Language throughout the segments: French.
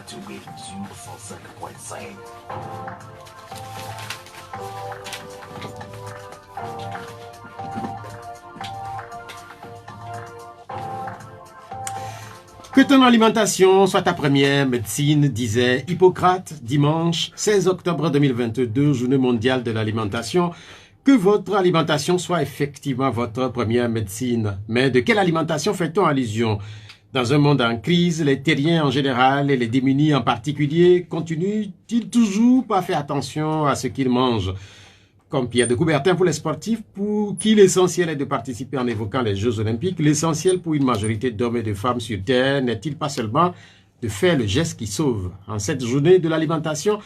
Radio Wave sur 105.5. Que ton alimentation soit ta première médecine, disait Hippocrate, dimanche 16 octobre 2022, journée mondiale de l'alimentation. Que votre alimentation soit effectivement votre première médecine. Mais de quelle alimentation fait-on allusion? Dans un monde en crise, les terriens en général et les démunis en particulier continuent-ils toujours pas faire attention à ce qu'ils mangent? Comme Pierre de Coubertin pour les sportifs, pour qui l'essentiel est de participer en évoquant les Jeux Olympiques, l'essentiel pour une majorité d'hommes et de femmes sur Terre n'est-il pas seulement de faire le geste qui sauve? En cette journée de l'alimentation,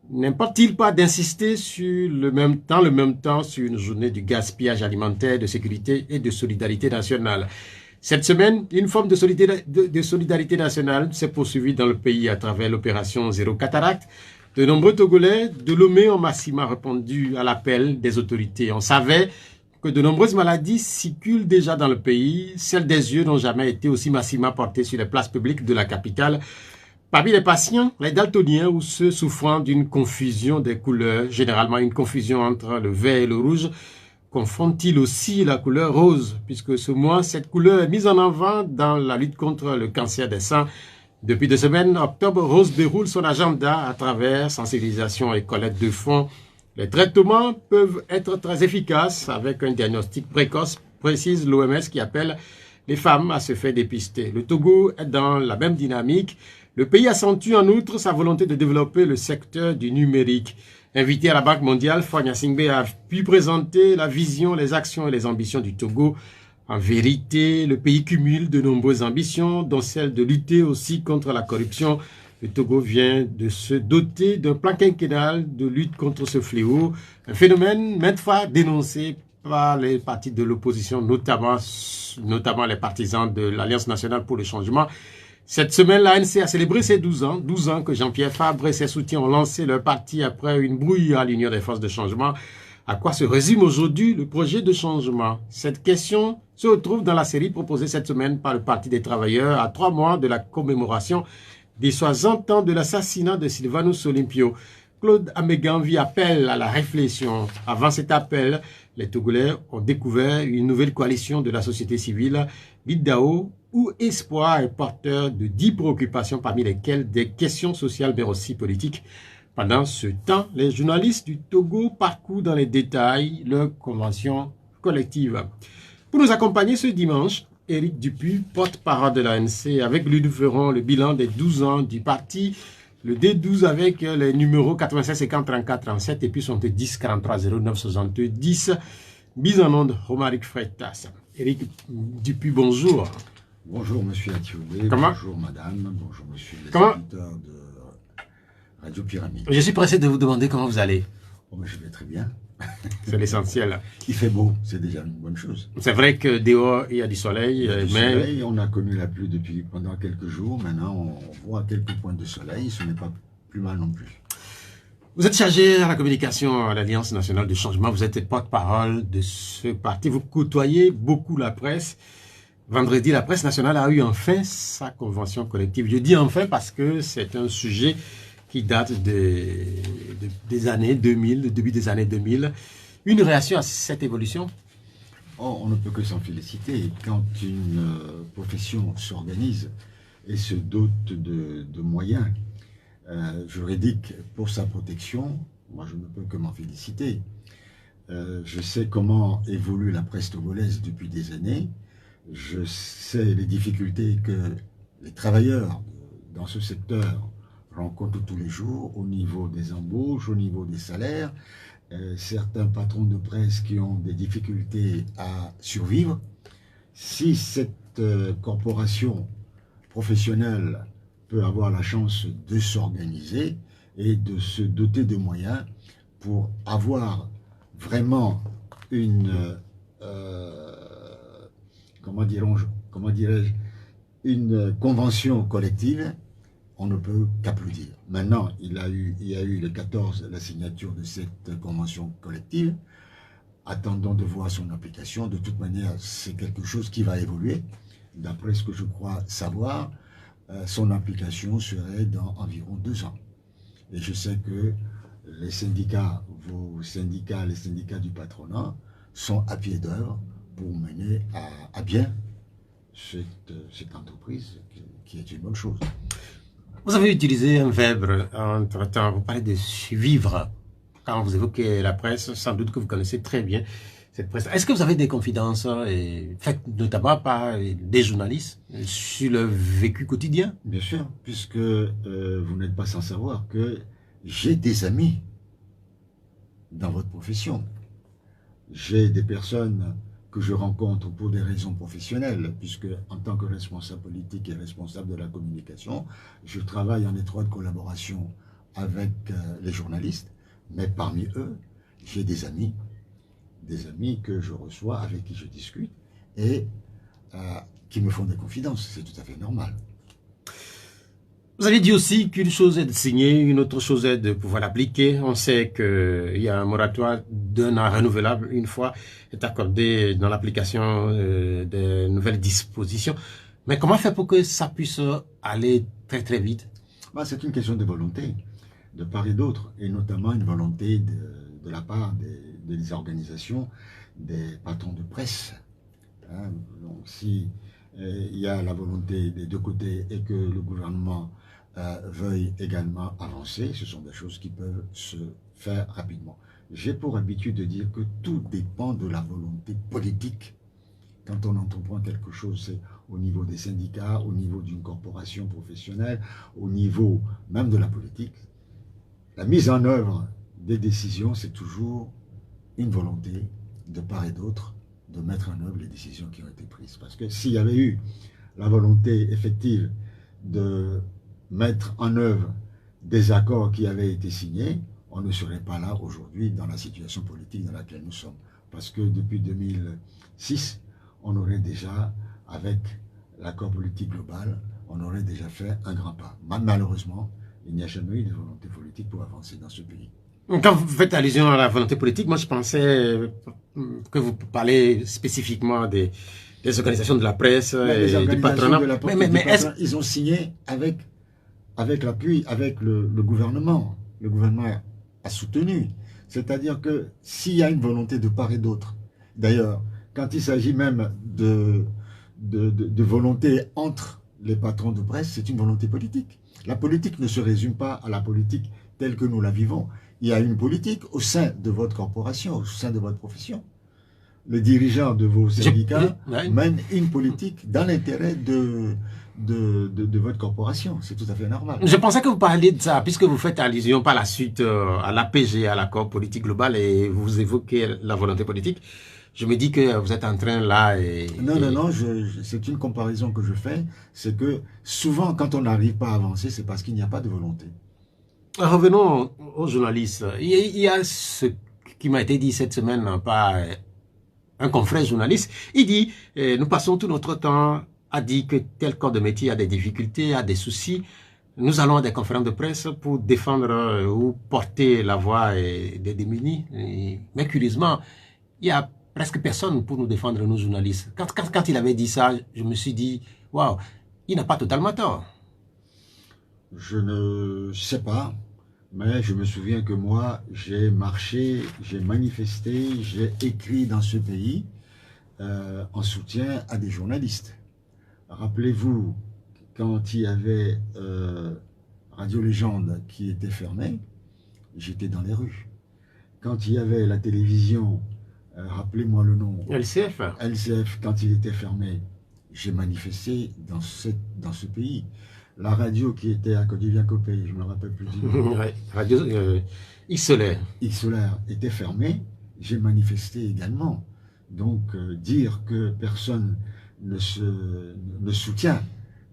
n'importe-t-il pas d'insister dans le même temps sur une journée du gaspillage alimentaire, de sécurité et de solidarité nationale? Cette semaine, une forme de solidarité nationale s'est poursuivie dans le pays à travers l'opération Zéro Cataracte. De nombreux Togolais de Lomé ont massivement répondu à l'appel des autorités. On savait que de nombreuses maladies circulent déjà dans le pays. Celles des yeux n'ont jamais été aussi massivement portées sur les places publiques de la capitale. Parmi les patients, les daltoniens ou ceux souffrant d'une confusion des couleurs, généralement une confusion entre le vert et le rouge, confondent-ils aussi la couleur rose, puisque ce mois, cette couleur est mise en avant dans la lutte contre le cancer des seins. Depuis 2 semaines, Octobre Rose déroule son agenda à travers sensibilisation et collecte de fonds. Les traitements peuvent être très efficaces avec un diagnostic précoce, précise l'OMS qui appelle les femmes à se faire dépister. Le Togo est dans la même dynamique. Le pays accentue en outre sa volonté de développer le secteur du numérique. Invité à la Banque mondiale, Fogna Singbe a pu présenter la vision, les actions et les ambitions du Togo. En vérité, le pays cumule de nombreuses ambitions, dont celle de lutter aussi contre la corruption. Le Togo vient de se doter d'un plan quinquennal de lutte contre ce fléau, un phénomène maintes fois dénoncé par les partis de l'opposition, notamment les partisans de l'Alliance nationale pour le changement. Cette semaine, l'ANC a célébré ses 12 ans. 12 ans que Jean-Pierre Fabre et ses soutiens ont lancé leur parti après une brouille à l'Union des forces de changement. À quoi se résume aujourd'hui le projet de changement? Cette question se retrouve dans la série proposée cette semaine par le Parti des travailleurs à 3 mois de la commémoration des 60 ans de l'assassinat de Sylvanus Olympio. Claude Améganvi appelle à la réflexion. Avant cet appel, les Togolais ont découvert une nouvelle coalition de la société civile, l'IDAO, où Espoir est porteur de 10 préoccupations, parmi lesquelles des questions sociales mais aussi politiques. Pendant ce temps, les journalistes du Togo parcourent dans les détails leur convention collective. Pour nous accompagner ce dimanche, Éric Dupuis, porte-parole de l'ANC, avec lui nous ferons le bilan des 12 ans du parti, le D12 avec les numéros 96 50 34 37 et puis 70 43 09 70. Mise en onde, Romaric Freitas. Éric Dupuis, bonjour. Bonjour monsieur Atioubé, bonjour madame, bonjour monsieur les auditeurs de Radio Pyramide. Je suis pressé de vous demander comment vous allez. Oh, mais je vais très bien. C'est l'essentiel. Il fait beau, c'est déjà une bonne chose. C'est vrai que dehors, il y a du soleil. Soleil, on a connu la pluie pendant quelques jours. Maintenant, on voit quelques points de soleil. Ce n'est pas plus mal non plus. Vous êtes chargé à la communication à l'Alliance nationale de changement. Vous êtes porte-parole de ce parti. Vous côtoyez beaucoup la presse. Vendredi, la presse nationale a eu enfin sa convention collective. Je dis enfin parce que c'est un sujet qui date des années 2000, le début des années 2000. Une réaction à cette évolution? Oh, on ne peut que s'en féliciter. Quand une profession s'organise et se dote de moyens juridiques pour sa protection, moi je ne peux que m'en féliciter. Je sais comment évolue la presse togolaise depuis des années. Je sais les difficultés que les travailleurs dans ce secteur rencontrent tous les jours au niveau des embauches, au niveau des salaires. Certains patrons de presse qui ont des difficultés à survivre. Si cette corporation professionnelle peut avoir la chance de s'organiser et de se doter de moyens pour avoir vraiment une comment dirais-je, une convention collective, on ne peut qu'applaudir. Maintenant, il y a eu le 14 la signature de cette convention collective. Attendons de voir son application. De toute manière, c'est quelque chose qui va évoluer. D'après ce que je crois savoir, son application serait dans environ 2 ans. Et je sais que les syndicats, vos syndicats, les syndicats du patronat, sont à pied d'œuvre pour mener à bien cette entreprise qui est une bonne chose. Vous avez utilisé un verbe entre-temps, vous parlez de suivre. Quand vous évoquez la presse, sans doute que vous connaissez très bien cette presse. Est-ce que vous avez des confidences faites notamment par des journalistes sur le vécu quotidien? Bien sûr, puisque vous n'êtes pas sans savoir que j'ai des amis dans votre profession. J'ai des personnes que je rencontre pour des raisons professionnelles, puisque en tant que responsable politique et responsable de la communication, je travaille en étroite collaboration avec les journalistes, mais parmi eux, j'ai des amis que je reçois, avec qui je discute, et qui me font des confidences. C'est tout à fait normal. Vous avez dit aussi qu'une chose est de signer, une autre chose est de pouvoir l'appliquer. On sait qu'il y a un moratoire d'1 an renouvelable, une fois, est accordé dans l'application des nouvelles dispositions. Mais comment faire pour que ça puisse aller très très vite? C'est une question de volonté, de part et d'autre, et notamment une volonté de la part des organisations, des patrons de presse. Donc si il y a la volonté des deux côtés et que le gouvernement veuille également avancer, ce sont des choses qui peuvent se faire rapidement. J'ai pour habitude de dire que tout dépend de la volonté politique. Quand on entreprend quelque chose, c'est au niveau des syndicats, au niveau d'une corporation professionnelle, au niveau même de la politique. La mise en œuvre des décisions, c'est toujours une volonté de part et d'autre de mettre en œuvre les décisions qui ont été prises. Parce que s'il y avait eu la volonté effective de mettre en œuvre des accords qui avaient été signés, on ne serait pas là aujourd'hui dans la situation politique dans laquelle nous sommes. Parce que depuis 2006, on aurait déjà, avec l'accord politique global, on aurait déjà fait un grand pas. Malheureusement, il n'y a jamais eu de volonté politique pour avancer dans ce pays. Quand vous faites allusion à la volonté politique, moi je pensais que vous parlez spécifiquement des organisations de la presse et du patronat. Mais ils ont signé avec l'appui, avec le gouvernement. Le gouvernement a soutenu. C'est-à-dire que s'il y a une volonté de part et d'autre, d'ailleurs, quand il s'agit même de volonté entre les patrons de presse, c'est une volonté politique. La politique ne se résume pas à la politique telle que nous la vivons. Il y a une politique au sein de votre corporation, au sein de votre profession. Les dirigeants de vos syndicats mènent une politique dans l'intérêt de votre corporation. C'est tout à fait normal. Je pensais que vous parliez de ça, puisque vous faites allusion par la suite à l'APG, à l'accord politique global, et vous évoquez la volonté politique. Je me dis que vous êtes en train là Non, c'est une comparaison que je fais. C'est que souvent, quand on n'arrive pas à avancer, c'est parce qu'il n'y a pas de volonté. Revenons aux journalistes. Il y a ce qui m'a été dit cette semaine par un confrère journaliste. Il dit, nous passons tout notre temps à dire que tel corps de métier a des difficultés, a des soucis. Nous allons à des conférences de presse pour défendre ou porter la voix des démunis. Mais curieusement, il y a presque personne pour nous défendre, nous journalistes. Quand il avait dit ça, je me suis dit, waouh, il n'a pas totalement tort. Je ne sais pas, mais je me souviens que moi, j'ai marché, j'ai manifesté, j'ai écrit dans ce pays en soutien à des journalistes. Rappelez-vous, quand il y avait Radio Légende qui était fermée, j'étais dans les rues. Quand il y avait la télévision, rappelez-moi le nom. LCF. LCF, quand il était fermé, j'ai manifesté dans ce pays. La radio qui était à Codiviacopé, je ne me rappelle plus du nom. Radio X-Solaire. X-Solaire était fermée, j'ai manifesté également. Donc, dire que personne ne soutient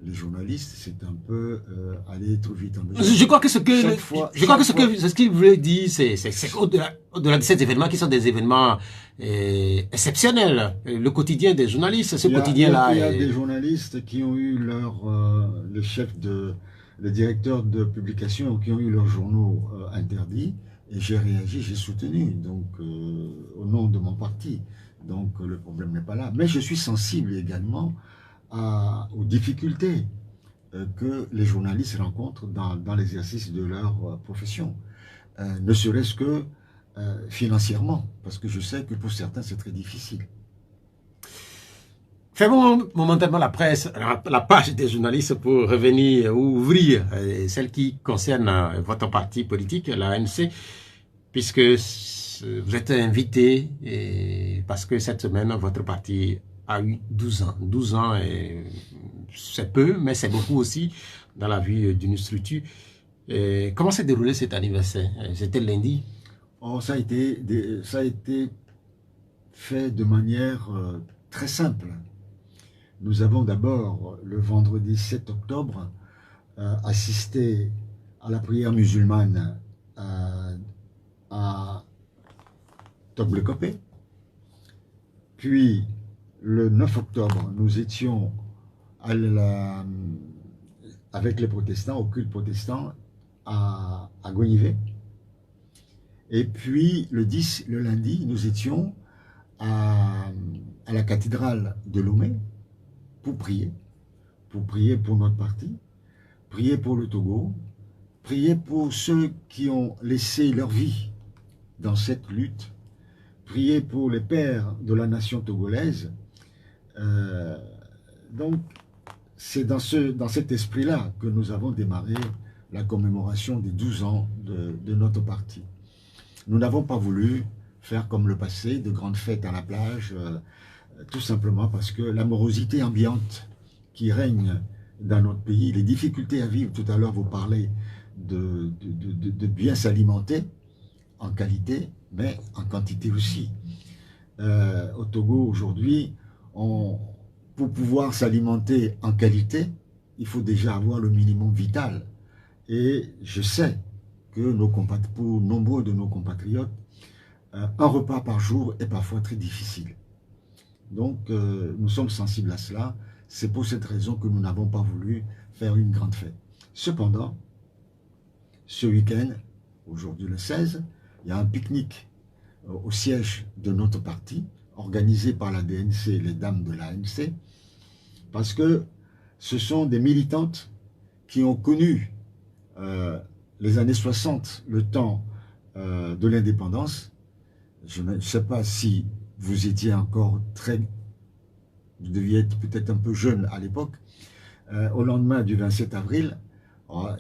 les journalistes, c'est un peu aller trop vite en besoin. Je crois que ce qu'il voulait dire, c'est au-delà de ces événements qui sont des événements exceptionnels. Le quotidien des journalistes, ce quotidien-là. Il y a des journalistes qui ont eu les directeurs de publication qui ont eu leurs journaux interdits, et j'ai réagi, j'ai soutenu, donc au nom de mon parti. Donc le problème n'est pas là. Mais je suis sensible également aux difficultés que les journalistes rencontrent dans l'exercice de leur profession, ne serait-ce que financièrement, parce que je sais que pour certains c'est très difficile. Fermons momentanément la presse, la page des journalistes pour revenir ou ouvrir celle qui concerne votre parti politique, la ANC, puisque vous êtes invité et parce que cette semaine, votre parti a eu 12 ans. 12 ans, c'est peu, mais c'est beaucoup aussi dans la vie d'une structure. Et comment s'est déroulé cet anniversaire? C'était lundi? Oh, ça a été fait de manière très simple. Nous avons d'abord, le vendredi 7 octobre, assisté à la prière musulmane à Toglekopé. Puis, le 9 octobre, nous étions avec les protestants, au culte protestant, à Gonivé. Et puis, le 10, le lundi, nous étions à la cathédrale de Lomé, pour prier pour notre parti, prier pour le Togo, prier pour ceux qui ont laissé leur vie dans cette lutte, prier pour les pères de la nation togolaise. Donc, c'est dans cet esprit-là que nous avons démarré la commémoration des 12 ans de notre parti. Nous n'avons pas voulu faire comme le passé, de grandes fêtes à la plage, tout simplement parce que la morosité ambiante qui règne dans notre pays, les difficultés à vivre, tout à l'heure vous parlez de bien s'alimenter en qualité, mais en quantité aussi. Au Togo aujourd'hui, pour pouvoir s'alimenter en qualité, il faut déjà avoir le minimum vital. Et je sais que pour nombreux de nos compatriotes, un repas par jour est parfois très difficile. Donc, nous sommes sensibles à cela. C'est pour cette raison que nous n'avons pas voulu faire une grande fête. Cependant, ce week-end, aujourd'hui le 16, il y a un pique-nique au siège de notre parti, organisé par la DNC, les dames de l'ANC, parce que ce sont des militantes qui ont connu les années 60, le temps de l'indépendance. Je ne sais pas si vous étiez encore vous deviez être peut-être un peu jeune à l'époque. Au lendemain du 27 avril,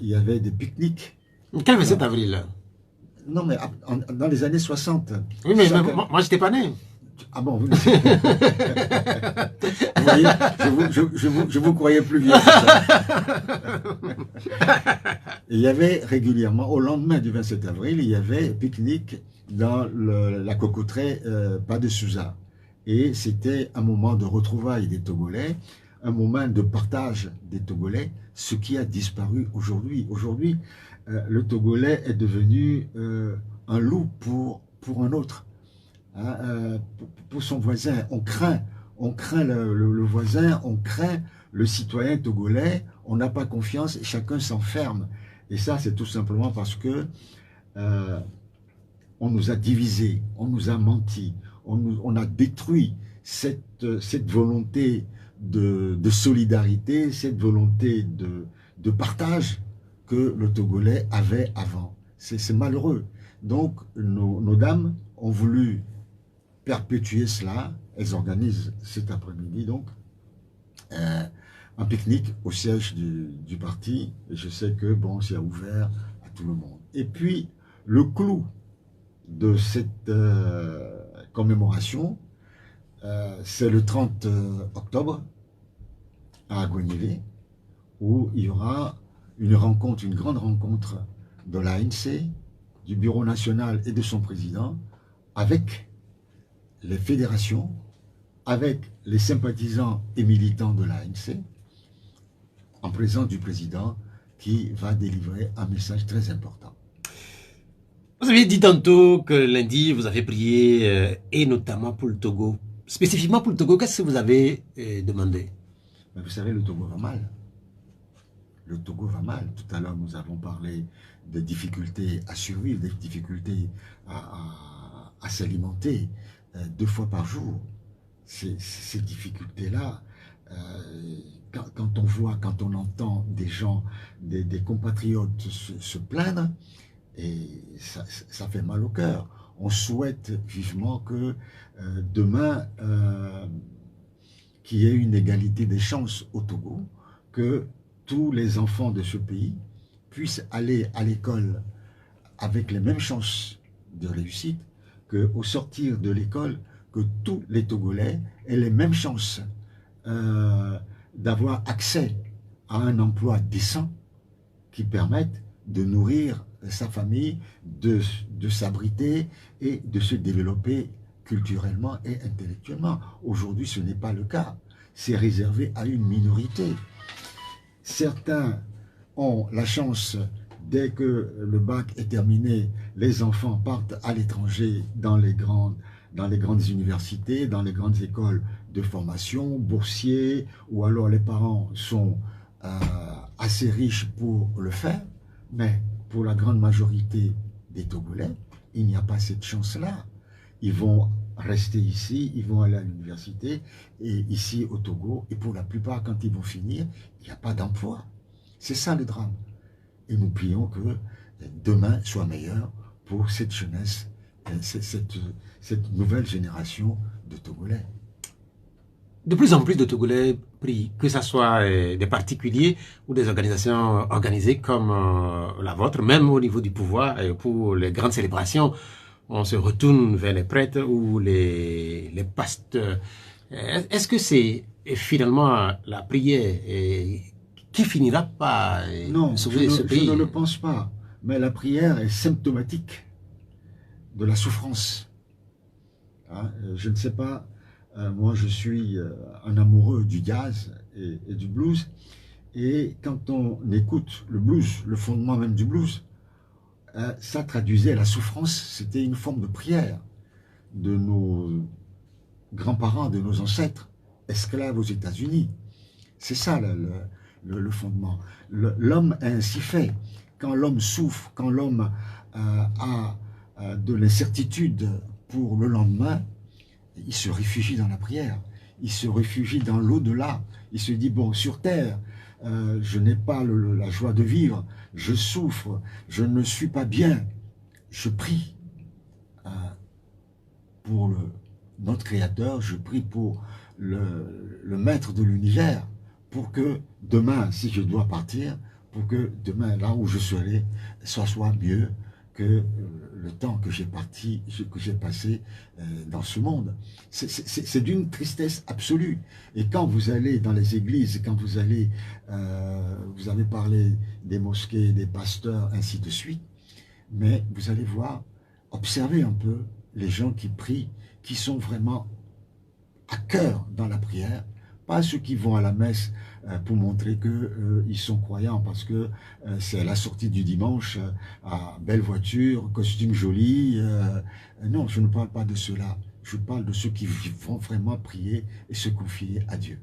il y avait des pique-niques. Quel 27 avril? Non, mais dans les années 60. Oui, mais moi, j'étais pas né. Ah bon, vous voyez, je vous croyais plus vieux que ça. Et il y avait régulièrement, au lendemain du 27 avril, il y avait pique-nique dans la cocoterie Pas de Souza. Et c'était un moment de retrouvailles des Togolais, un moment de partage des Togolais, ce qui a disparu aujourd'hui. Aujourd'hui, le Togolais est devenu un loup pour un autre. Pour son voisin, on craint le voisin, on craint le citoyen togolais, on n'a pas confiance et chacun s'enferme. Et ça, c'est tout simplement parce que on nous a divisés, on nous a menti, on a détruit cette volonté de solidarité, cette volonté de partage que le Togolais avait avant. C'est malheureux. Donc, nos dames ont voulu perpétuer cela. Elles organisent cet après-midi donc un pique-nique au siège du parti. Et je sais que bon, c'est ouvert à tout le monde. Et puis le clou de cette commémoration, c'est le 30 octobre à Gonivé, où il y aura une grande rencontre de l'ANC, du Bureau national et de son président, avec les fédérations, avec les sympathisants et militants de l'ANC, en présence du président qui va délivrer un message très important. Vous avez dit tantôt que lundi, vous avez prié, et notamment pour le Togo. Spécifiquement pour le Togo, qu'est-ce que vous avez demandé? Mais vous savez, le Togo va mal. Le Togo va mal. Tout à l'heure, nous avons parlé des difficultés à survivre, des difficultés à s'alimenter 2 fois par jour. Ces difficultés-là, quand on voit, quand on entend des gens, des compatriotes se plaindre, et ça fait mal au cœur. On souhaite vivement que demain, qu'il y ait une égalité des chances au Togo, que tous les enfants de ce pays puissent aller à l'école avec les mêmes chances de réussite, qu'au sortir de l'école, que tous les Togolais aient les mêmes chances d'avoir accès à un emploi décent qui permette de nourrir sa famille, de s'abriter et de se développer culturellement et intellectuellement. Aujourd'hui, ce n'est pas le cas. C'est réservé à une minorité. Certains ont la chance, dès que le bac est terminé, les enfants partent à l'étranger dans les grandes universités, dans les grandes écoles de formation, boursiers, ou alors les parents sont assez riches pour le faire, mais pour la grande majorité des Togolais, il n'y a pas cette chance-là. Ils vont rester ici, ils vont aller à l'université, et ici au Togo, et pour la plupart, quand ils vont finir, il n'y a pas d'emploi. C'est ça le drame. Et nous prions que demain soit meilleur pour cette jeunesse, cette nouvelle génération de Togolais. De plus en plus de Togolais prient, que ce soit des particuliers ou des organisations organisées comme la vôtre, même au niveau du pouvoir, pour les grandes célébrations, on se retourne vers les prêtres ou les pasteurs. Est-ce que c'est finalement la prière qui finira par sauver ce pays? Je ne le pense pas, mais la prière est symptomatique de la souffrance. Hein, je ne sais pas, moi je suis un amoureux du jazz et du blues, et quand on écoute le blues, le fondement même du blues, ça traduisait la souffrance, c'était une forme de prière de nos grands-parents, de nos ancêtres, esclaves aux États-Unis. C'est ça le fondement. L'homme est ainsi fait. Quand l'homme souffre, quand l'homme a de l'incertitude pour le lendemain, il se réfugie dans la prière, il se réfugie dans l'au-delà, il se dit, bon, sur terre, je n'ai pas la joie de vivre, je souffre, je ne suis pas bien, je prie pour notre Créateur, je prie pour le Maître de l'univers, pour que demain, si je dois partir, pour que demain, là où je serai, ça soit mieux que le temps que j'ai passé dans ce monde. C'est d'une tristesse absolue. Et quand vous allez dans les églises, quand vous allez, vous avez parlé des mosquées, des pasteurs, ainsi de suite, mais vous allez voir, observez un peu les gens qui prient, qui sont vraiment à cœur dans la prière, pas ceux qui vont à la messe pour montrer qu'ils sont croyants, parce que c'est à la sortie du dimanche, à belle voiture, costume joli. Non, je ne parle pas de ceux-là. Je parle de ceux qui vont vraiment prier et se confier à Dieu.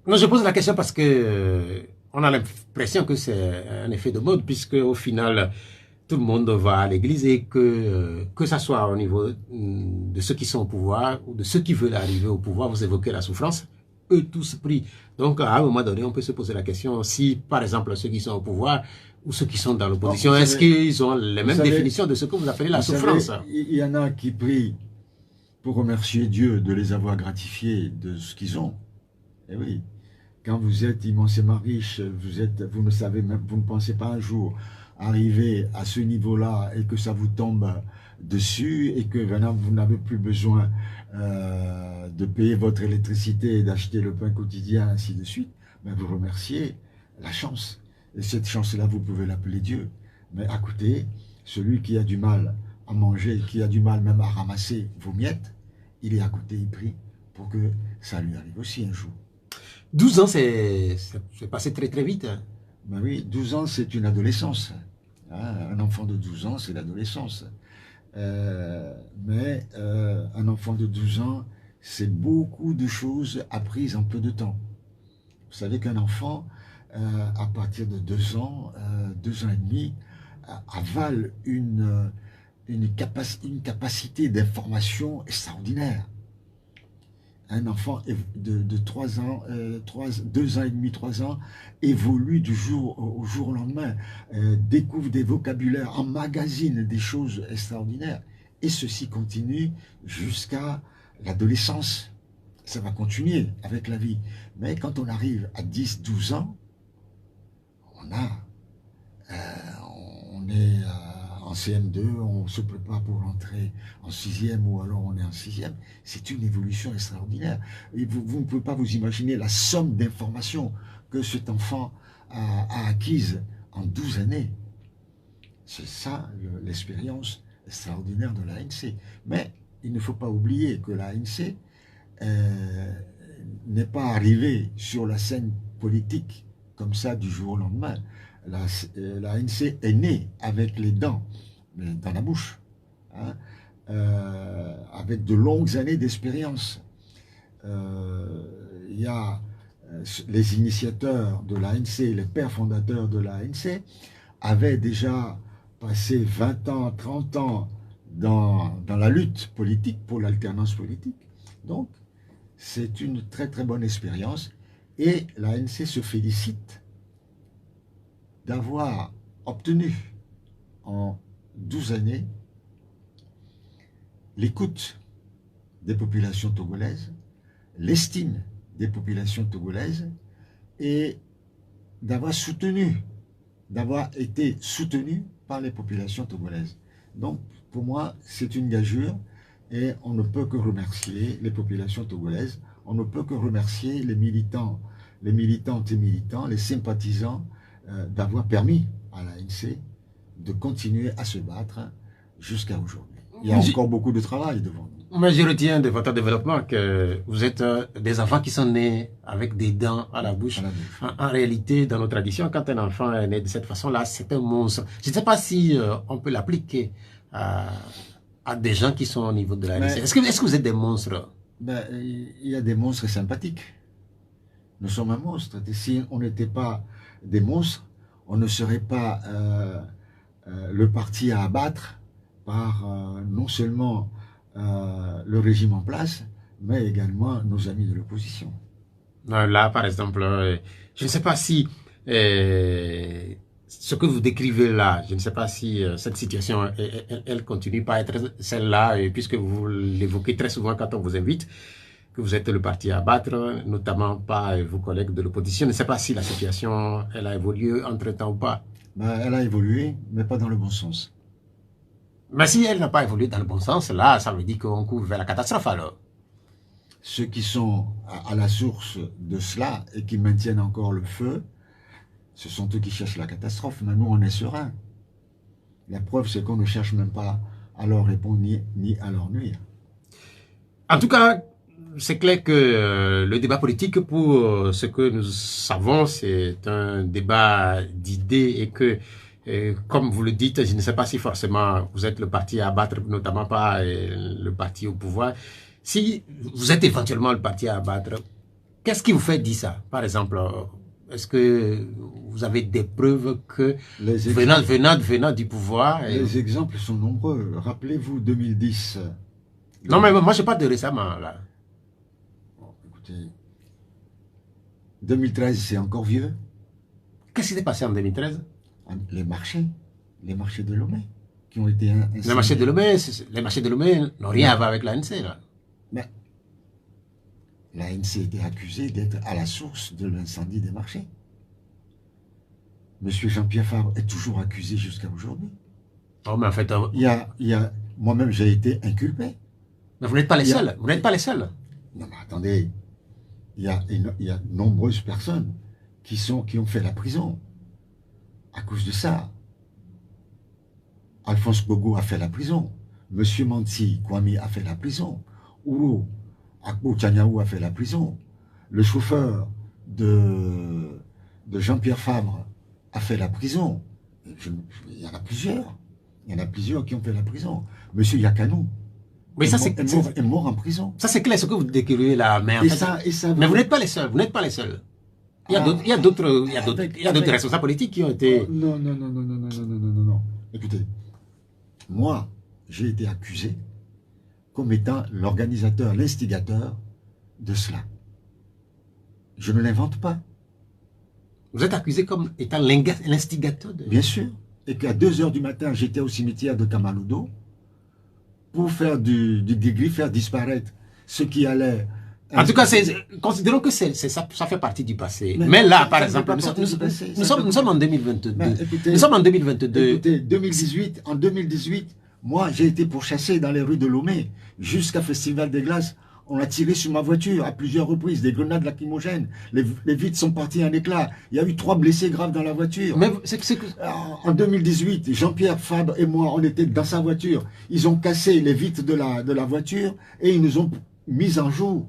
Non, je pose la question parce que on a l'impression que c'est un effet de mode, puisque au final, tout le monde va à l'église, et que ça soit au niveau de ceux qui sont au pouvoir ou de ceux qui veulent arriver au pouvoir, vous évoquez la souffrance, eux tous prient. Donc à un moment donné, on peut se poser la question si, par exemple, ceux qui sont au pouvoir ou ceux qui sont dans l'opposition, est-ce qu'ils ont les mêmes définitions de ce que vous appelez la souffrance? Il y en a qui prient pour remercier Dieu de les avoir gratifiés de ce qu'ils ont. Eh oui, quand vous êtes immensément riche, vous ne savez même, vous ne pensez pas un jour arriver à ce niveau-là et que ça vous tombe dessus et que maintenant vous n'avez plus besoin de payer votre électricité et d'acheter le pain quotidien, ainsi de suite, mais vous remerciez la chance. Et cette chance-là, vous pouvez l'appeler Dieu. Mais à côté, celui qui a du mal à manger, qui a du mal même à ramasser vos miettes, il est à côté, il prie pour que ça lui arrive aussi un jour. 12 ans, c'est passé très très vite. Ben oui, 12 ans, c'est une adolescence. Hein, un enfant de 12 ans, c'est l'adolescence. Mais un enfant de 12 ans, c'est beaucoup de choses apprises en peu de temps. Vous savez qu'un enfant, à partir de 2 ans, 2 ans et demi, avale une capacité d'information extraordinaire. Un enfant de 2 ans et demi, 3 ans, évolue du jour au jour au lendemain, découvre des vocabulaires, emmagasine des choses extraordinaires. Et ceci continue jusqu'à l'adolescence. Ça va continuer avec la vie. Mais quand on arrive à 10, 12 ans, on est en CM2, on se prépare pour rentrer en 6e ou alors on est en 6e. C'est une évolution extraordinaire. Et vous ne pouvez pas vous imaginer la somme d'informations que cet enfant a acquise en 12 années. C'est ça l'expérience extraordinaire de l'ANC. Mais il ne faut pas oublier que l'ANC n'est pas arrivée sur la scène politique comme ça du jour au lendemain. L'ANC est née avec les dents dans la bouche, hein, avec de longues années d'expérience. Il y a les initiateurs de l'ANC, les pères fondateurs de l'ANC, avaient déjà passé 20 ans, 30 ans dans la lutte politique, pour l'alternance politique. Donc, c'est une très très bonne expérience et l'ANC se félicite d'avoir obtenu en 12 années l'écoute des populations togolaises, l'estime des populations togolaises et d'avoir été soutenu par les populations togolaises. Donc, pour moi, c'est une gageure et on ne peut que remercier les populations togolaises, on ne peut que remercier les militants, les militantes et militants, les sympathisants d'avoir permis à l'ANC de continuer à se battre jusqu'à aujourd'hui. Il y a encore beaucoup de travail devant nous. Mais je retiens de votre développement que vous êtes des enfants qui sont nés avec des dents à la bouche. En réalité, dans nos traditions, quand un enfant est né de cette façon-là, c'est un monstre. Je ne sais pas si on peut l'appliquer à des gens qui sont au niveau de l'ANC. Est-ce que vous êtes des monstres? Il y a des monstres sympathiques. Nous sommes un monstre. Et si on n'était pas des monstres, on ne serait pas le parti à abattre par non seulement le régime en place, mais également nos amis de l'opposition. Là, par exemple, je ne sais pas si ce que vous décrivez là, je ne sais pas si cette situation, elle continue pas à être celle-là, puisque vous l'évoquez très souvent quand on vous invite, que vous êtes le parti à battre, notamment par vos collègues de l'opposition. Je ne sais pas si la situation, elle a évolué entre-temps ou pas. Elle a évolué, mais pas dans le bon sens. Mais si elle n'a pas évolué dans le bon sens, là, ça veut dire qu'on court vers la catastrophe alors. Ceux qui sont à la source de cela et qui maintiennent encore le feu, ce sont eux qui cherchent la catastrophe. Mais nous, on est sereins. La preuve, c'est qu'on ne cherche même pas à leur répondre ni à leur nuire. En tout cas, c'est clair que le débat politique, pour ce que nous savons, c'est un débat d'idées et que, comme vous le dites, je ne sais pas si forcément vous êtes le parti à abattre, notamment pas le parti au pouvoir. Si vous êtes éventuellement le parti à abattre, qu'est-ce qui vous fait dire ça? Par exemple, est-ce que vous avez des preuves que venant du pouvoir... Les exemples sont nombreux. Rappelez-vous 2010. Non, mais moi je parle de récemment, là. Bon, écoutez, 2013, c'est encore vieux. Qu'est-ce qui s'est passé en 2013? Les marchés de Lomé, qui ont été... Les marchés de Lomé n'ont rien à voir avec l'ANC, là. Mais l'ANC était accusée d'être à la source de l'incendie des marchés. Monsieur Jean-Pierre Fabre est toujours accusé jusqu'à aujourd'hui. Oh, mais en fait... Moi-même, j'ai été inculpé. Mais vous n'êtes pas les seuls. Vous n'êtes pas les seuls. Non, mais attendez. Il y a de nombreuses personnes qui ont fait la prison à cause de ça. Alphonse Bogo a fait la prison. Monsieur Manti Kwame a fait la prison. Ouro Akbo Tchaniaou a fait la prison. Le chauffeur de Jean-Pierre Fabre a fait la prison. Il y en a plusieurs. Il y en a plusieurs qui ont fait la prison. Monsieur Yakanou est mort en prison. Ça, c'est clair ce que vous décrivez là. Mais, mais vous n'êtes pas les seuls. Vous n'êtes pas les seuls. Il y a d'autres responsables politiques qui ont été... Non. Écoutez, moi, j'ai été accusé comme étant l'organisateur, l'instigateur de cela. Je ne l'invente pas. Vous êtes accusé comme étant l'instigateur de... Bien sûr. Et qu'à 2 heures du matin, j'étais au cimetière de Kamaludo pour faire du dégris, faire disparaître ce qui allait... En tout cas, considérons que ça fait partie du passé. Mais là, ça par fait exemple, pas partie du passé. nous sommes en 2022. Écoutez, Nous sommes en 2022. Écoutez, en 2018, moi, j'ai été pourchassé dans les rues de Lomé jusqu'à Festival des Glaces. On a tiré sur ma voiture à plusieurs reprises, des grenades lacrymogènes. Les vitres sont parties en éclats. Il y a eu 3 blessés graves dans la voiture. Mais En 2018, Jean-Pierre Fabre et moi, on était dans sa voiture. Ils ont cassé les vitres de la voiture et ils nous ont mis en jour.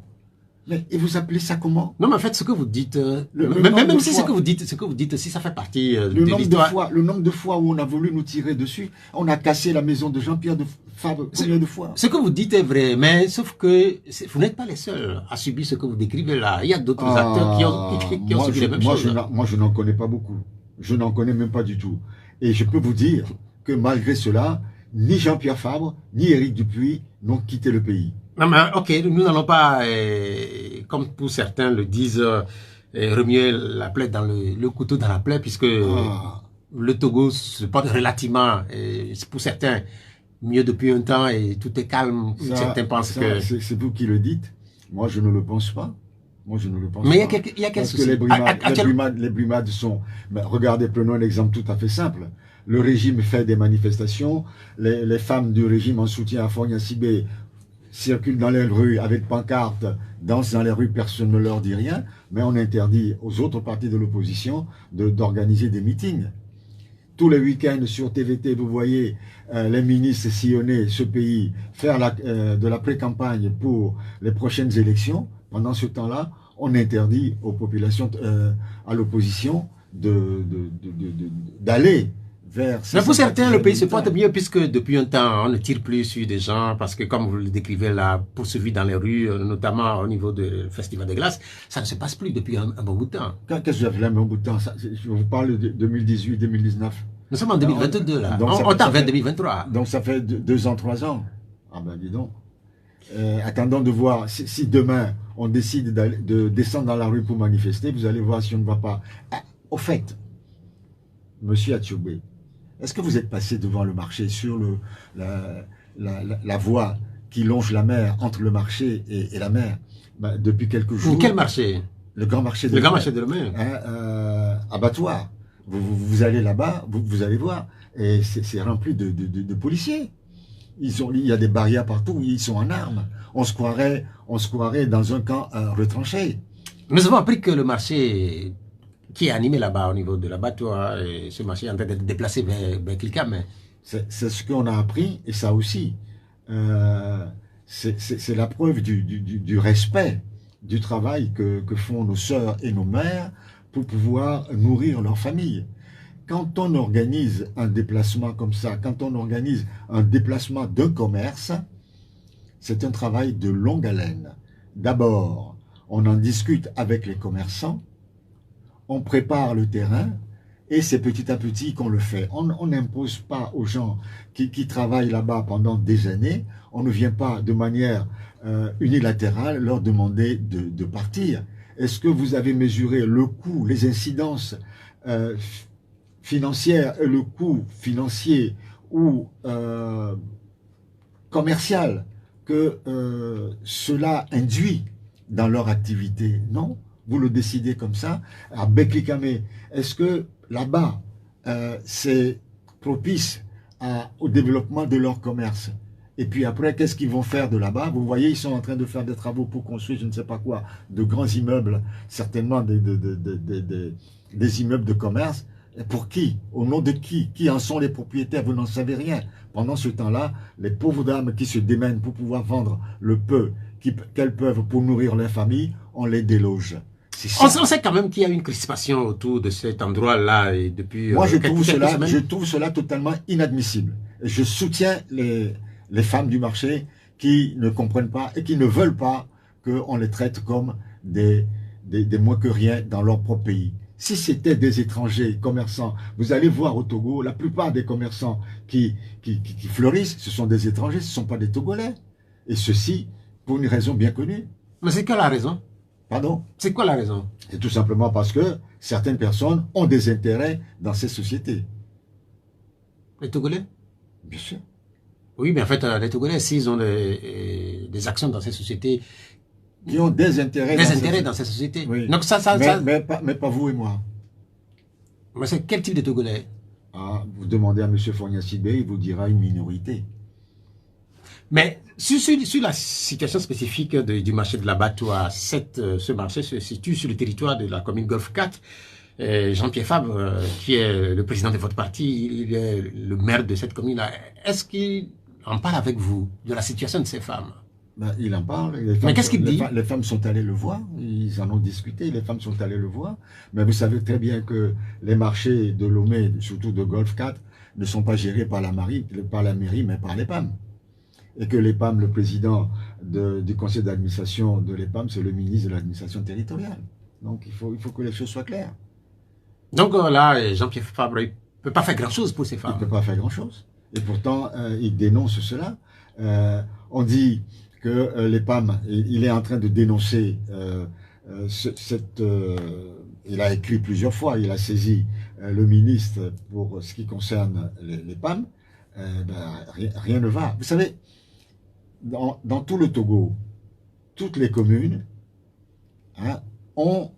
Mais et vous appelez ça comment? Non, mais en fait, ce que vous dites, même si ce que vous dites, si ça fait partie de le nombre de fois où on a voulu nous tirer dessus, on a cassé la maison de Jean-Pierre Fabre combien de fois? Ce que vous dites est vrai, mais sauf que vous n'êtes pas les seuls à subir ce que vous décrivez là. Il y a d'autres acteurs qui ont subi les mêmes choses. Moi, je n'en connais pas beaucoup. Je n'en connais même pas du tout. Et je peux vous dire que malgré cela, ni Jean-Pierre Fabre, ni Éric Dupuis n'ont quitté le pays. Non, mais ok, nous n'allons pas, comme pour certains le disent, remuer la plaie dans le couteau dans la plaie, puisque le Togo se porte relativement, pour certains, mieux depuis un temps et tout est calme. Certains pensent que... C'est vous qui le dites. Moi, je ne le pense pas. Moi, je ne le pense mais pas. Il y a quel souci? Les brimades sont... Mais regardez, prenons un exemple tout à fait simple. Le régime fait des manifestations. Les femmes du régime en soutien à Fogna Sibé circulent dans les rues avec pancartes, dansent dans les rues, personne ne leur dit rien, mais on interdit aux autres partis de l'opposition d'organiser des meetings. Tous les week-ends sur TVT, vous voyez les ministres sillonner ce pays, faire de la pré-campagne pour les prochaines élections. Pendant ce temps-là, on interdit aux populations, à l'opposition, d'aller vers... Mais pour certains, le pays se porte mieux puisque depuis un temps, on ne tire plus sur des gens parce que, comme vous le décrivez là, poursuivi dans les rues, notamment au niveau du Festival des Glaces, ça ne se passe plus depuis un bon bout de temps. Qu'est-ce que j'avais là, un bon bout de temps? Je vous parle de 2018-2019. Nous sommes en 2022 là, on tend vers 2023. Donc ça fait 2 ans, 3 ans. Ah ben dis donc. Attendons de voir si demain on décide de descendre dans la rue pour manifester, vous allez voir si on ne va pas. Au fait, monsieur Atchoubé, est-ce que vous êtes passé devant le marché sur la voie qui longe la mer, entre le marché et la mer, depuis quelques jours? Quel marché? Le grand marché de Lomé. Abattoir. Vous allez là-bas, vous allez voir, et c'est rempli de policiers. Il y a des barrières partout, ils sont en armes. On se croirait dans un camp retranché. Nous avons appris que le marché qui est animé là-bas au niveau de l'abattoir, ce marché est en train d'être déplacé vers Kilkam. C'est ce qu'on a appris, et ça aussi, c'est la preuve du respect du travail que font nos sœurs et nos mères pour pouvoir nourrir leur famille. Quand on organise un déplacement comme ça, quand on organise un déplacement d'un commerce, c'est un travail de longue haleine. D'abord, on en discute avec les commerçants, on prépare le terrain, et c'est petit à petit qu'on le fait. On n'impose pas aux gens qui travaillent là-bas pendant des années, on ne vient pas de manière unilatérale leur demander de partir. Est-ce que vous avez mesuré le coût, les incidences financières et le coût financier ou commercial que cela induit dans leur activité? Non, vous le décidez comme ça. À Beklikame, est-ce que là-bas, c'est propice au développement de leur commerce? Et puis après, qu'est-ce qu'ils vont faire de là-bas? Vous voyez, ils sont en train de faire des travaux pour construire, je ne sais pas quoi, de grands immeubles, certainement des immeubles de commerce. Et pour qui? Au nom de qui? Qui en sont les propriétaires? Vous n'en savez rien. Pendant ce temps-là, les pauvres dames qui se démènent pour pouvoir vendre le peu qu'elles peuvent pour nourrir leur famille, on les déloge. On sait quand même qu'il y a une crispation autour de cet endroit-là et depuis... Moi, je trouve cela totalement inadmissible. Et je soutiens les femmes du marché qui ne comprennent pas et qui ne veulent pas qu'on les traite comme des moins que rien dans leur propre pays. Si c'était des étrangers commerçants, vous allez voir au Togo, la plupart des commerçants qui fleurissent, ce sont des étrangers, ce ne sont pas des Togolais. Et ceci, pour une raison bien connue, Mais c'est quoi la raison? Pardon? C'est quoi la raison? C'est tout simplement parce que certaines personnes ont des intérêts dans ces sociétés. Les Togolais? Bien sûr. Oui, mais en fait, les Togolais, s'ils ont des actions dans ces sociétés, Qui ont des intérêts, dans ces sociétés. Oui. Donc Mais pas vous et moi. mais c'est quel type de Togolais? Ah, vous demandez à M. Fonia Sibé, il vous dira une minorité. Mais sur la situation spécifique du marché de l'abattoir, ce marché se situe sur le territoire de la commune Golfe 4. Jean-Pierre Fabre, qui est le président de votre parti, il est le maire de cette commune-là. Est-ce qu'il en parle avec vous de la situation de ces femmes? Ben, il en parle. Mais qu'est-ce qu'il dit? Les femmes sont allées le voir, ils en ont discuté, les femmes sont allées le voir. Mais vous savez très bien que les marchés de Lomé, surtout de Golfe 4, ne sont pas gérés par la mairie, mais par les PAM. Et que les PAM, le président du conseil d'administration de l'EPAM, c'est le ministre de l'administration territoriale. Donc il faut que les choses soient claires. Donc là, Jean-Pierre Fabre, il ne peut pas faire grand-chose pour ces femmes. Il ne peut pas faire grand-chose. Et pourtant, il dénonce cela. On dit que les PAM, il est en train de dénoncer il a écrit plusieurs fois, il a saisi le ministre pour ce qui concerne les PAM. Rien ne va. Vous savez, dans tout le Togo, toutes les communes ont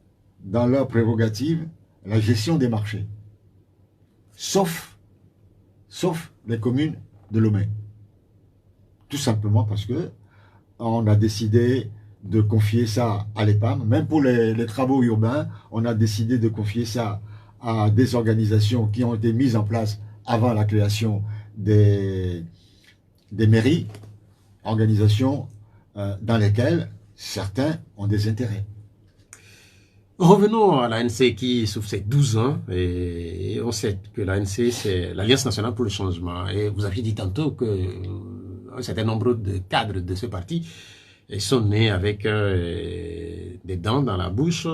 dans leur prérogative la gestion des marchés, sauf les communes de Lomé. Tout simplement parce que on a décidé de confier ça à l'EPAM, même pour les travaux urbains, on a décidé de confier ça à des organisations qui ont été mises en place avant la création des mairies, organisations dans lesquelles certains ont des intérêts. Revenons à l'ANC qui souffre ses 12 ans et on sait que l'ANC c'est l'Alliance nationale pour le changement et vous aviez dit tantôt que un certain nombre de cadres de ce parti sont nés avec des dents dans la bouche.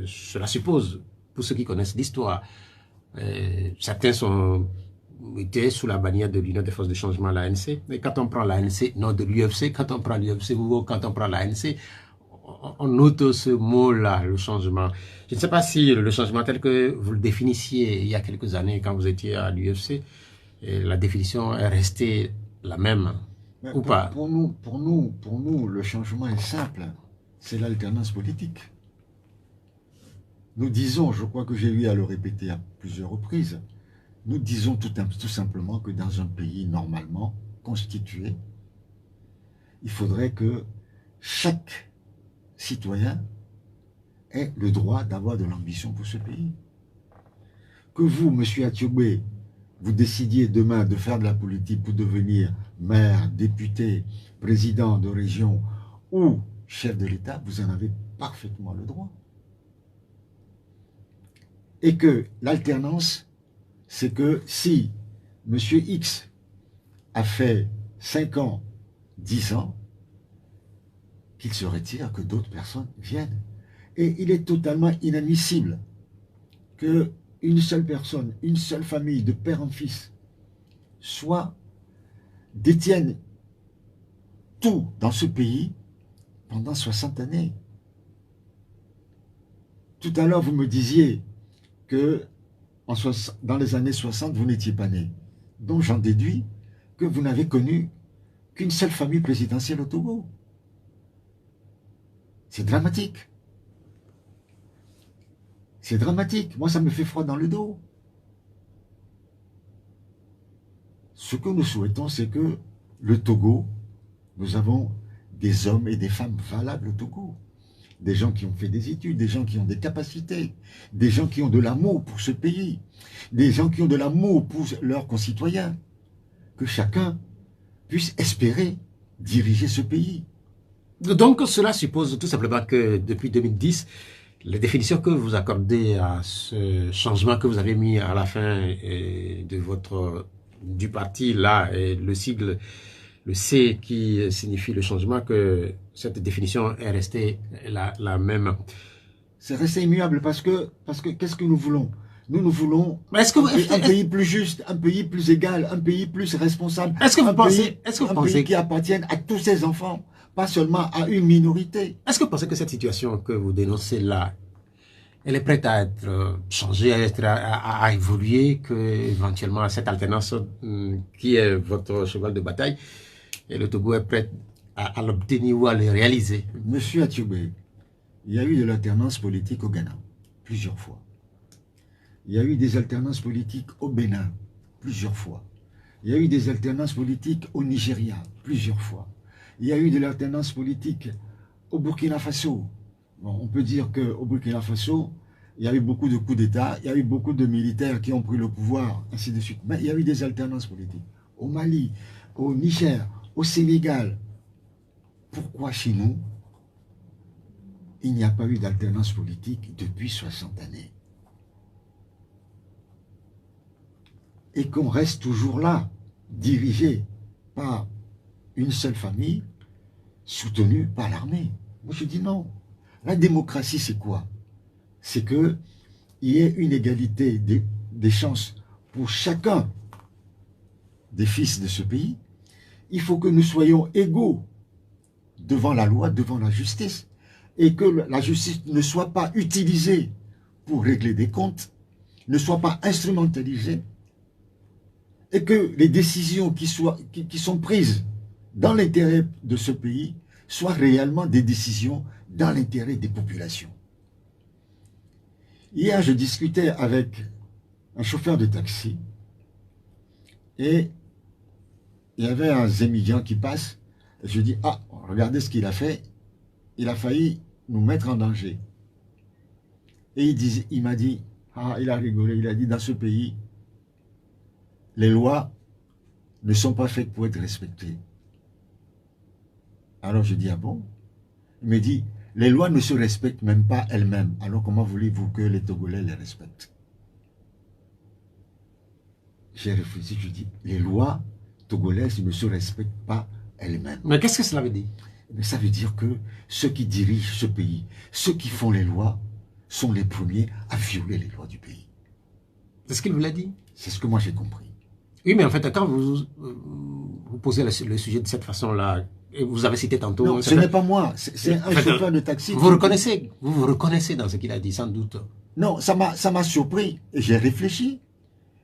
Cela suppose, pour ceux qui connaissent l'histoire, certains étaient sous la bannière de l'Union des forces de changement, l'ANC. Et quand on prend l'ANC, non de l'UFC, quand on prend l'UFC, quand on prend l'ANC, on note ce mot-là, le changement. Je ne sais pas si le changement tel que vous le définissiez il y a quelques années quand vous étiez à l'UFC, la définition est restée la même. Ou pas? Pour nous, le changement est simple. C'est l'alternance politique. Nous disons, je crois que j'ai eu à le répéter à plusieurs reprises, nous disons tout simplement que dans un pays normalement constitué, il faudrait que chaque citoyen ait le droit d'avoir de l'ambition pour ce pays. Que vous, M. Atiobé, vous décidiez demain de faire de la politique pour devenir maire, député, président de région ou chef de l'État, vous en avez parfaitement le droit. Et que l'alternance, c'est que si M. X a fait 5 ans, 10 ans, qu'il se retire, que d'autres personnes viennent. Et il est totalement inadmissible qu'une seule personne, une seule famille, de père en fils, détienne tout dans ce pays pendant 60 années. Tout à l'heure, vous me disiez que dans les années 60, vous n'étiez pas né. Donc j'en déduis que vous n'avez connu qu'une seule famille présidentielle au Togo. C'est dramatique. C'est dramatique. Moi, ça me fait froid dans le dos. Ce que nous souhaitons, c'est que le Togo, nous avons des hommes et des femmes valables au Togo. Des gens qui ont fait des études, des gens qui ont des capacités, des gens qui ont de l'amour pour ce pays, des gens qui ont de l'amour pour leurs concitoyens. Que chacun puisse espérer diriger ce pays. Donc cela suppose tout simplement que depuis 2010, les définitions que vous accordez à ce changement que vous avez mis à la fin du parti, là, et le sigle, le C qui signifie le changement, que cette définition est restée la même. C'est resté immuable parce que qu'est-ce que nous voulons? Nous voulons un pays plus juste, un pays plus égal, un pays plus responsable. Est-ce que vous pensez, un pays qui appartienne à tous ses enfants, pas seulement à une minorité. Est-ce que vous pensez que cette situation que vous dénoncez là, elle est prête à être changée, à évoluer, que éventuellement cette alternance qui est votre cheval de bataille, et le Togo est prêt à l'obtenir ou à le réaliser? Monsieur Atioubé, il y a eu de l'alternance politique au Ghana, plusieurs fois. Il y a eu des alternances politiques au Bénin, plusieurs fois. Il y a eu des alternances politiques au Nigeria, plusieurs fois. Il y a eu de l'alternance politique au Burkina Faso. Bon, on peut dire qu'au Burkina Faso, il y a eu beaucoup de coups d'État, il y a eu beaucoup de militaires qui ont pris le pouvoir, ainsi de suite. Mais il y a eu des alternances politiques au Mali, au Niger, au Sénégal. Pourquoi chez nous, il n'y a pas eu d'alternance politique depuis 60 années? Et qu'on reste toujours là, dirigé par une seule famille, soutenue par l'armée. Moi je dis non. La démocratie c'est quoi? C'est qu'il y ait une égalité des chances pour chacun des fils de ce pays. Il faut que nous soyons égaux devant la loi, devant la justice, et que la justice ne soit pas utilisée pour régler des comptes, ne soit pas instrumentalisée, et que les décisions qui sont prises dans l'intérêt de ce pays soient réellement des décisions dans l'intérêt des populations. Hier, je discutais avec un chauffeur de taxi et il y avait un émigrant qui passe. Et je dis, ah, regardez ce qu'il a fait. Il a failli nous mettre en danger. Et il m'a dit, ah, il a rigolé, il a dit, dans ce pays, les lois ne sont pas faites pour être respectées. Alors je dis, ah bon? Il me dit, les lois ne se respectent même pas elles-mêmes. Alors comment voulez-vous que les Togolais les respectent? J'ai réfléchi, je dis, les lois togolaises ne se respectent pas elles-mêmes. Mais qu'est-ce que cela veut dire? Mais ça veut dire que ceux qui dirigent ce pays, ceux qui font les lois, sont les premiers à violer les lois du pays. C'est ce qu'il vous l'a dit? C'est ce que moi j'ai compris. Oui, mais en fait, quand vous posez le sujet de cette façon-là, et vous avez cité tantôt... Non, ce n'est pas moi, c'est un chauffeur de taxi. Vous vous reconnaissez dans ce qu'il a dit, sans doute. Non, ça m'a surpris. Et j'ai réfléchi.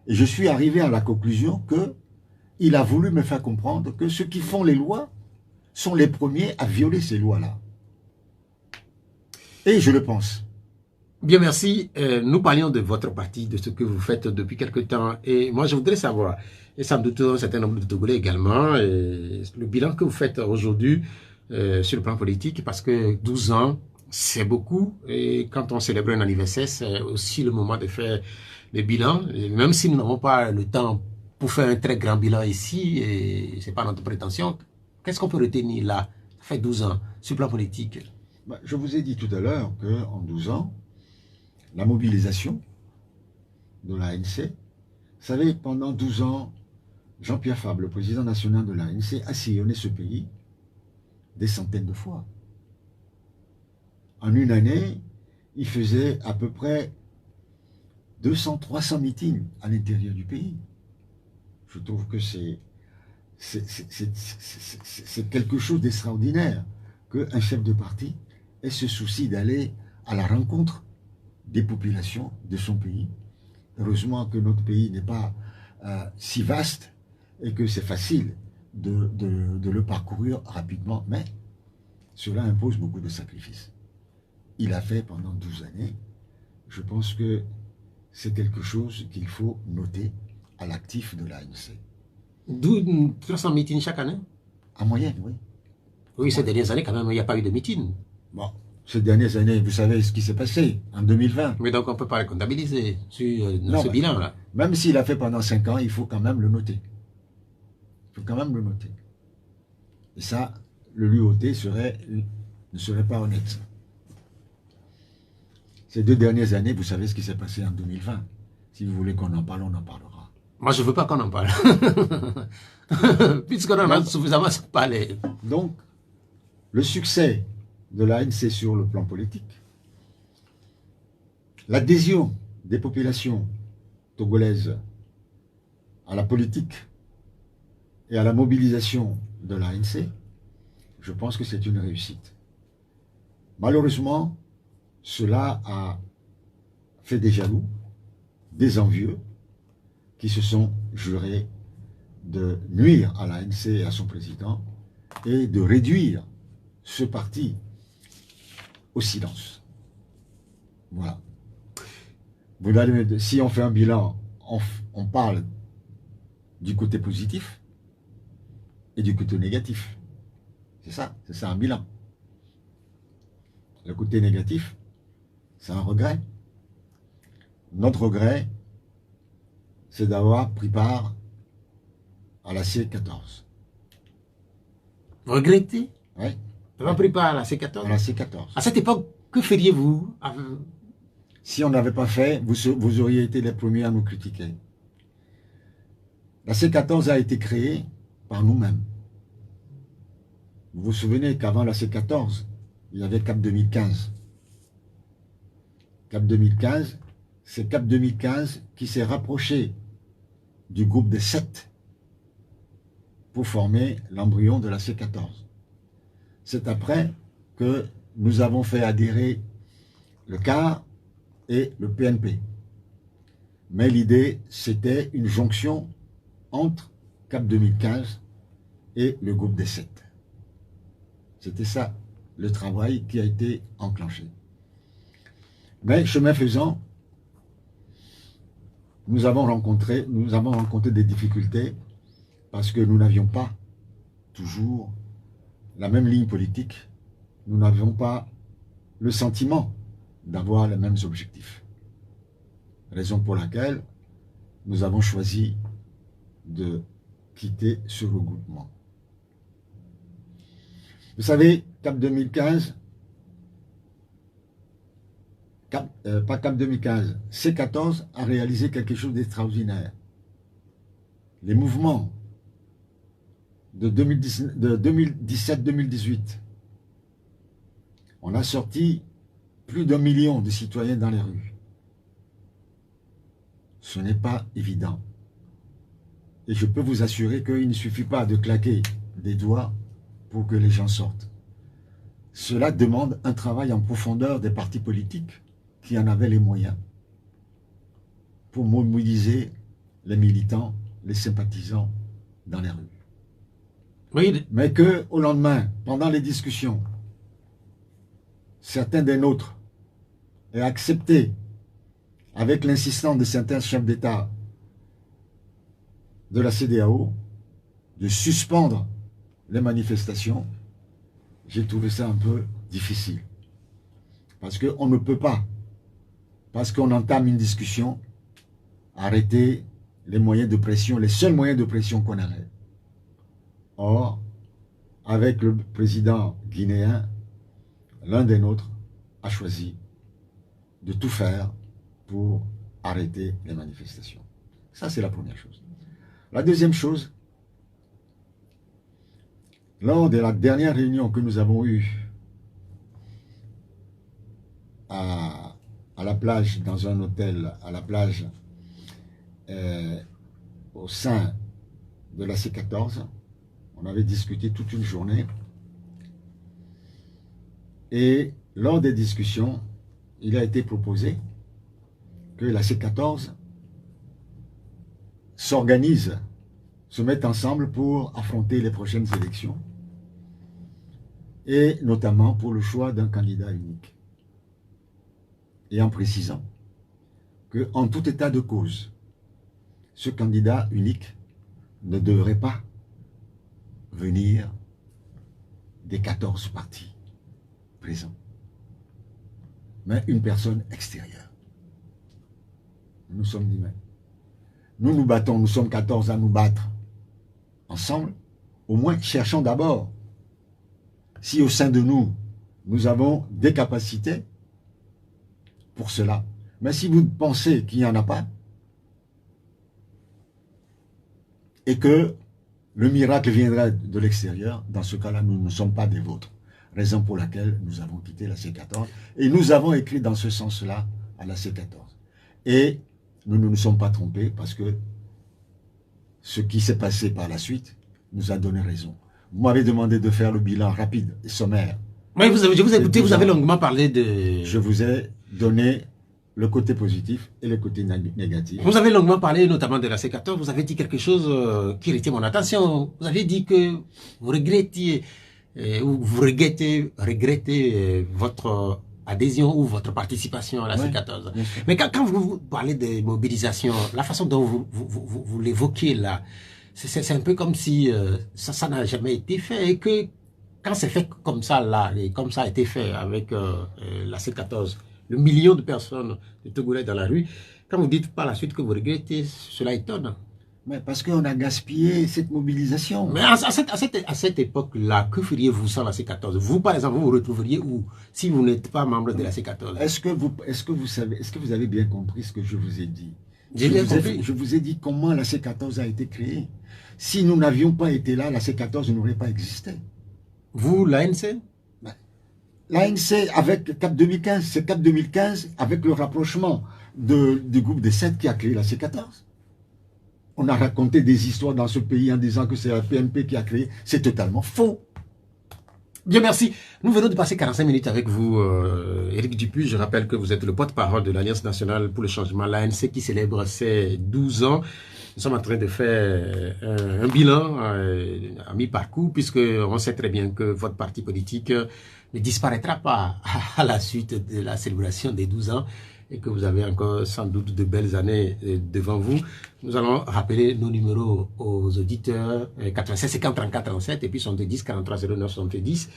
Et je suis arrivé à la conclusion que il a voulu me faire comprendre que ceux qui font les lois sont les premiers à violer ces lois-là. Et je le pense. Bien, merci. Nous parlions de votre parti, de ce que vous faites depuis quelque temps. Et moi, je voudrais savoir, et sans doute un certain nombre de Togolais également, le bilan que vous faites aujourd'hui sur le plan politique, parce que 12 ans, c'est beaucoup. Et quand on célèbre un anniversaire, c'est aussi le moment de faire le bilan. Et même si nous n'avons pas le temps pour faire un très grand bilan ici, et ce n'est pas notre prétention, qu'est-ce qu'on peut retenir là? Ça fait 12 ans, sur le plan politique. Je vous ai dit tout à l'heure qu'en 12 ans, la mobilisation de l'ANC, vous savez, pendant 12 ans, Jean-Pierre Fabre, le président national de l'ANC, a sillonné ce pays des centaines de fois. En une année, il faisait à peu près 200-300 meetings à l'intérieur du pays. Je trouve que c'est quelque chose d'extraordinaire qu'un chef de parti ait ce souci d'aller à la rencontre des populations de son pays. Heureusement que notre pays n'est pas si vaste et que c'est facile de le parcourir rapidement, mais cela impose beaucoup de sacrifices. Il a fait pendant 12 années. Je pense que c'est quelque chose qu'il faut noter à l'actif de l'ANC. 300 meetings chaque année? En moyenne, oui. Oui, ces dernières années, quand même, il n'y a pas eu de meeting. Bon, ces dernières années, vous savez ce qui s'est passé en 2020. Mais donc, on ne peut pas le comptabiliser sur Non, ce bilan-là. Même s'il a fait pendant 5 ans, il faut quand même le noter. Il faut quand même le noter. Et ça, le lui ôter ne serait pas honnête. Ces 2 dernières années, vous savez ce qui s'est passé en 2020. Si vous voulez qu'on en parle, on en parlera. Moi, je ne veux pas qu'on en parle. Puisqu'on en a suffisamment parlé. Donc, le succès de l'ANC sur le plan politique, l'adhésion des populations togolaises à la politique et à la mobilisation de l'ANC, je pense que c'est une réussite. Malheureusement, cela a fait des jaloux, des envieux, qui se sont jurés de nuire à l'ANC et à son président et de réduire ce parti au silence. Voilà. Vous allez me dire, si on fait un bilan, on parle du côté positif et du côté négatif. C'est ça un bilan. Le côté négatif, c'est un regret. Notre regret, c'est d'avoir pris part à la C14. Regrettez Oui. d'avoir pris part à la C14. À la C14. À cette époque, que feriez-vous? Si on n'avait pas fait, vous auriez été les premiers à nous critiquer. La C14 a été créée par nous-mêmes. Vous vous souvenez qu'avant la C14, il y avait Cap 2015. Cap 2015, c'est Cap 2015 qui s'est rapproché du groupe des 7 pour former l'embryon de la C14. C'est après que nous avons fait adhérer le CAR et le PNP. Mais l'idée, c'était une jonction entre Cap 2015 et le groupe des 7. C'était ça, le travail qui a été enclenché. Mais chemin faisant, nous avons rencontré des difficultés parce que nous n'avions pas toujours la même ligne politique. Nous n'avions pas le sentiment d'avoir les mêmes objectifs. Raison pour laquelle nous avons choisi de quitter ce regroupement. Vous savez, Cap 2015, pas Cap 2015, C14 a réalisé quelque chose d'extraordinaire. Les mouvements de 2017-2018, on a sorti plus d'1 million de citoyens dans les rues. Ce n'est pas évident. Et je peux vous assurer qu'il ne suffit pas de claquer des doigts pour que les gens sortent. Cela demande un travail en profondeur des partis politiques qui en avaient les moyens pour mobiliser les militants, les sympathisants dans les rues. Oui. Mais qu'au lendemain, pendant les discussions, certains des nôtres aient accepté, avec l'insistance de certains chefs d'État de la CEDEAO, de suspendre les manifestations, j'ai trouvé ça un peu difficile. Parce qu'on ne peut pas, parce qu'on entame une discussion, arrêter les moyens de pression, les seuls moyens de pression qu'on avait. Or, avec le président guinéen, l'un des nôtres a choisi de tout faire pour arrêter les manifestations. Ça, c'est la première chose. La deuxième chose, lors de la dernière réunion que nous avons eue à la plage, dans un hôtel à la plage, au sein de la C14, on avait discuté toute une journée. Et lors des discussions, il a été proposé que la C14 s'organise, se mette ensemble pour affronter les prochaines élections, et notamment pour le choix d'un candidat unique. Et en précisant qu'en tout état de cause, ce candidat unique ne devrait pas venir des 14 partis présents, mais une personne extérieure. Nous sommes dit, mais nous nous battons, nous sommes 14 à nous battre ensemble, au moins cherchons d'abord si au sein de nous, nous avons des capacités pour cela. Mais si vous pensez qu'il n'y en a pas, et que le miracle viendrait de l'extérieur, dans ce cas-là, nous ne sommes pas des vôtres. Raison pour laquelle nous avons quitté la C14, et nous avons écrit dans ce sens-là à la C14. Et nous ne nous sommes pas trompés, parce que ce qui s'est passé par la suite nous a donné raison. Vous m'avez demandé de faire le bilan rapide et sommaire. Oui, je vous ai écouté, vous avez longuement parlé de... Je vous ai donné le côté positif et le côté négatif. Vous avez longuement parlé notamment de la C14, vous avez dit quelque chose qui retient mon attention. Vous avez dit que vous regrettiez, ou vous regrettez votre adhésion ou votre participation à la C14. Mais quand vous parlez de mobilisation, la façon dont vous l'évoquez là, c'est un peu comme si ça n'a jamais été fait et que quand c'est fait comme ça là, et comme ça a été fait avec la C14, le million de personnes de Togolais dans la rue, quand vous dites par la suite que vous regrettez, cela étonne. Mais parce qu'on a gaspillé cette mobilisation. Mais à cette époque-là, que feriez-vous sans la C14? Vous, par exemple, vous vous retrouveriez où si vous n'êtes pas membre de la C14? Est-ce que vous avez bien compris ce que je vous ai dit? J'ai bien compris. Je vous ai dit comment la C14 a été créée. Si nous n'avions pas été là, la C14 n'aurait pas existé. Vous, l'ANC? L'ANC avec CAP 2015, c'est CAP 2015 avec le rapprochement du groupe des 7 qui a créé la C14. On a raconté des histoires dans ce pays en disant que c'est la PNP qui a créé. C'est totalement faux. Bien, merci. Nous venons de passer 45 minutes avec vous, Éric Dupuis. Je rappelle que vous êtes le porte-parole de l'Alliance nationale pour le changement, l'ANC, qui célèbre ses 12 ans. Nous sommes en train de faire un bilan à mi-parcours, puisqu'on sait très bien que votre parti politique ne disparaîtra pas à la suite de la célébration des 12 ans et que vous avez encore sans doute de belles années devant vous. Nous allons rappeler nos numéros aux auditeurs, 87 50 34 37 et puis 70 43 09 70.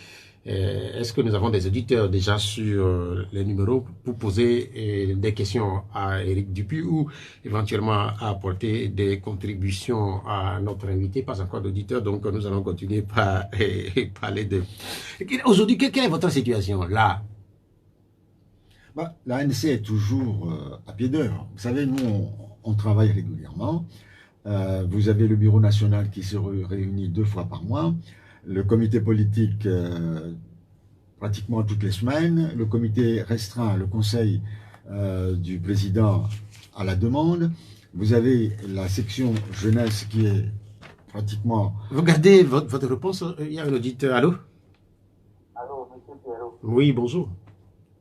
Est-ce que nous avons des auditeurs déjà sur les numéros pour poser des questions à Éric Dupuis ou éventuellement apporter des contributions à notre invité? Pas encore d'auditeurs, donc nous allons continuer par parler de... Aujourd'hui, quelle est votre situation là? L'ANC est toujours à pied d'œuvre. Vous savez, nous, on travaille régulièrement. Vous avez le bureau national qui se réunit 2 fois par mois. Le comité politique pratiquement toutes les semaines, le comité restreint, le conseil du président à la demande. Vous avez la section jeunesse qui est pratiquement... Vous gardez votre réponse, il y a un auditeur. Allô? Allô, monsieur Pierrot. Oui, bonjour.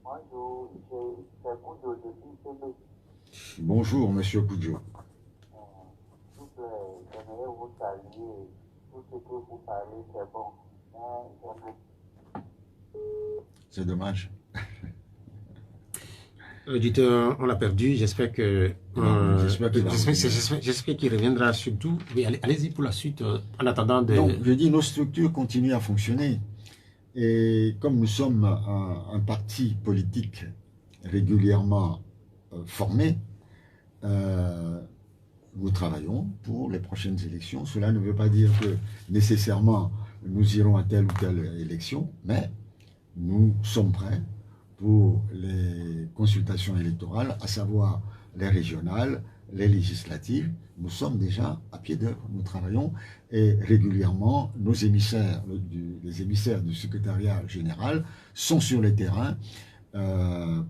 Bonjour, c'est Koudjo depuis Québec. Bonjour, monsieur Koudjo. S'il vous plaît, j'aimerais vous saluer. Tout ce que vous parlez, c'est bon. Mais c'est dommage. L'auditeur, on l'a perdu. J'espère que j'espère qu'il reviendra surtout. Mais allez-y pour la suite. En attendant de... Donc, je dis, nos structures continuent à fonctionner. Et comme nous sommes un parti politique régulièrement formé, nous travaillons pour les prochaines élections. Cela ne veut pas dire que nécessairement nous irons à telle ou telle élection, mais nous sommes prêts pour les consultations électorales, à savoir les régionales, les législatives. Nous sommes déjà à pied d'œuvre, nous travaillons et régulièrement nos émissaires, les émissaires du secrétariat général sont sur le terrain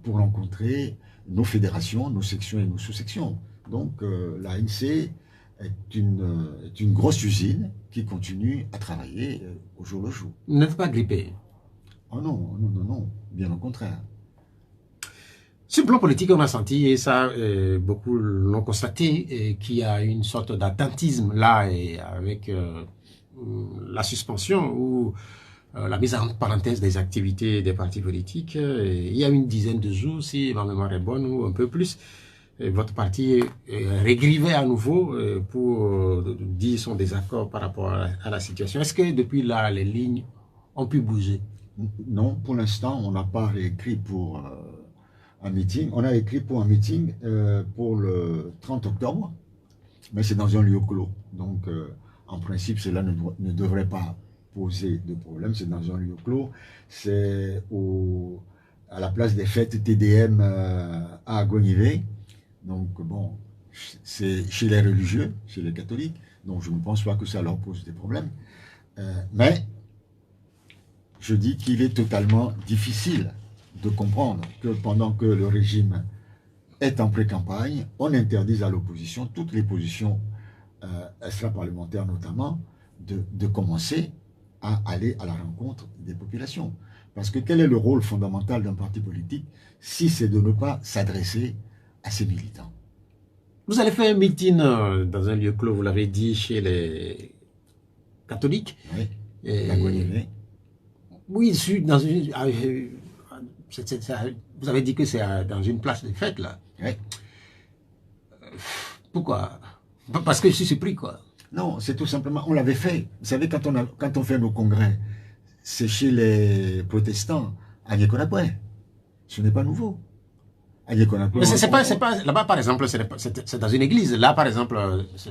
pour rencontrer nos fédérations, nos sections et nos sous-sections. Donc l'ANC est une grosse usine qui continue à travailler au jour le jour. Vous n'êtes pas grippé? Oh non, non, non, non, bien au contraire. Sur le plan politique, on a senti, et ça, beaucoup l'ont constaté, qu'il y a une sorte d'attentisme là, et avec la suspension ou la mise en parenthèse des activités des partis politiques. Il y a une dizaine de jours, si ma mémoire est bonne, ou un peu plus, votre parti régrivait à nouveau pour dire son désaccord par rapport à la situation. Est-ce que depuis là, les lignes ont pu bouger? Non, pour l'instant, on n'a pas réécrit pour un meeting. On a écrit pour un meeting pour le 30 octobre, mais c'est dans un lieu clos. Donc, en principe, cela ne devrait pas poser de problème. C'est dans un lieu clos. C'est à la place des fêtes TDM à Gonivé. Donc, bon, c'est chez les religieux, chez les catholiques. Donc, je ne pense pas que ça leur pose des problèmes. Mais je dis qu'il est totalement difficile de comprendre que pendant que le régime est en pré-campagne, on interdise à l'opposition, toutes les positions extra-parlementaires notamment, de commencer à aller à la rencontre des populations. Parce que quel est le rôle fondamental d'un parti politique si c'est de ne pas s'adresser à ses militants? Vous allez faire un meeting dans un lieu clos, vous l'avez dit, chez les catholiques. Oui, Et- la Guadeloupe. Oui, dans une, vous avez dit que c'est dans une place de fête, là. Oui. Pourquoi? Parce que je suis surpris, quoi. Non, c'est tout simplement, on l'avait fait. Vous savez, quand on fait nos congrès, c'est chez les protestants à Yekonapoué. Ce n'est pas nouveau. À Yekonapoué. Mais c'est pas, là-bas, par exemple, c'est dans une église. Là, par exemple...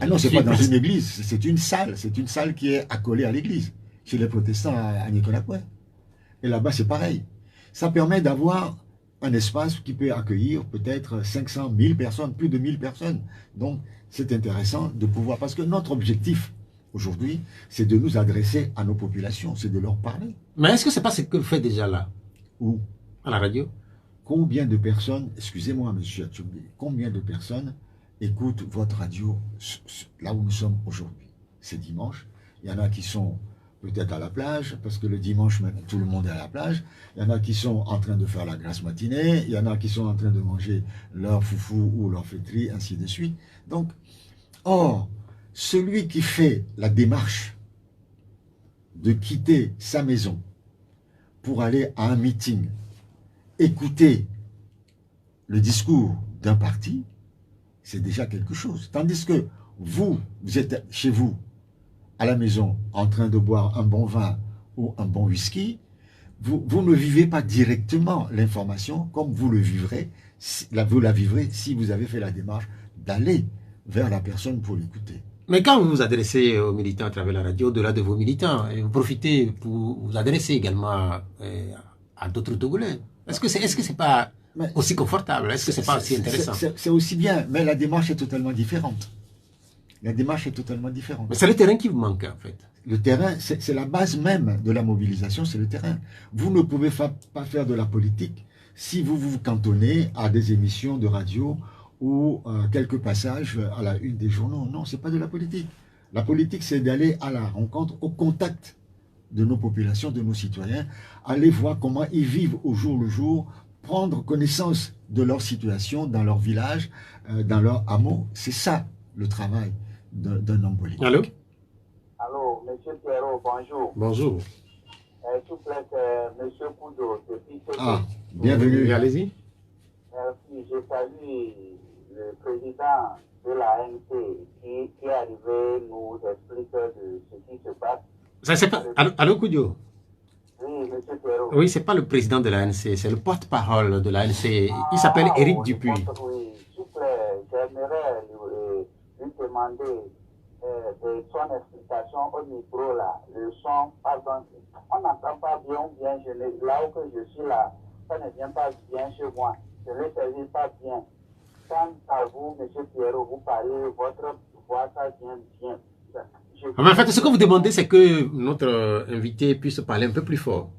Ah non, c'est pas dans une église, c'est une salle. C'est une salle qui est accolée à l'église, chez les protestants à Yekonapoué. Et là-bas, c'est pareil. Ça permet d'avoir un espace qui peut accueillir peut-être 500, 1000 personnes, plus de 1000 personnes. Donc, c'est intéressant de pouvoir... Parce que notre objectif, aujourd'hui, c'est de nous adresser à nos populations, c'est de leur parler. Mais est-ce que c'est pas ce que vous faites déjà là, Ou à la radio? combien de personnes, excusez-moi, monsieur Atchoumbi, combien de personnes écoutent votre radio là où nous sommes aujourd'hui? C'est dimanche. Il y en a qui sont peut-être à la plage, parce que le dimanche, tout le monde est à la plage. Il y en a qui sont en train de faire la grasse matinée. Il y en a qui sont en train de manger leur foufou ou leur fêterie, ainsi de suite. Donc, or, celui qui fait la démarche de quitter sa maison pour aller à un meeting, écouter le discours d'un parti, c'est déjà quelque chose. Tandis que vous êtes chez vous, à la maison, en train de boire un bon vin ou un bon whisky, vous ne vivez pas directement l'information comme vous le vivrez, vous la vivrez si vous avez fait la démarche d'aller vers la personne pour l'écouter. Mais quand vous vous adressez aux militants à travers la radio, au-delà de vos militants, vous profitez pour vous adresser également à d'autres Togolais. Est-ce que c'est pas aussi confortable? Est-ce que c'est pas aussi intéressant? C'est aussi bien, mais la démarche est totalement différente. La démarche est totalement différente. Mais c'est le terrain qui vous manque, en fait. Le terrain, c'est la base même de la mobilisation, c'est le terrain. Vous ne pouvez pas faire de la politique si vous vous cantonnez à des émissions de radio ou quelques passages à la une des journaux. Non, c'est pas de la politique. La politique, c'est d'aller à la rencontre, au contact de nos populations, de nos citoyens, aller voir comment ils vivent au jour le jour, prendre connaissance de leur situation dans leur village, dans leur hameau. C'est ça le travail d'un homme politique. Allô? Allô, monsieur Pierrot, bonjour. Bonjour. S'il vous plaît, c'est monsieur Koudo, depuis Togo. Ah, bienvenue. Oui, allez-y. Merci, je salue le président de la ANC qui est arrivé nous expliquer de ce qui se passe. Ça, c'est pas... Allô, Koudio? Oui, monsieur Pierrot. Oui, c'est pas le président de l'ANC, c'est le porte-parole de l'ANC. Il s'appelle Éric Dupuis. Oui, s'il vous plaît, j'aimerais lui demander de son explication au micro là. Le son, pardon, on n'entend pas bien ou bien, là où que je suis là, ça ne vient pas bien chez moi. Je ne le saisis pas bien. Quand à vous, monsieur Pierrot, vous parlez, votre voix, ça vient bien. Mais en fait, ce que vous demandez, c'est que notre invité puisse parler un peu plus fort.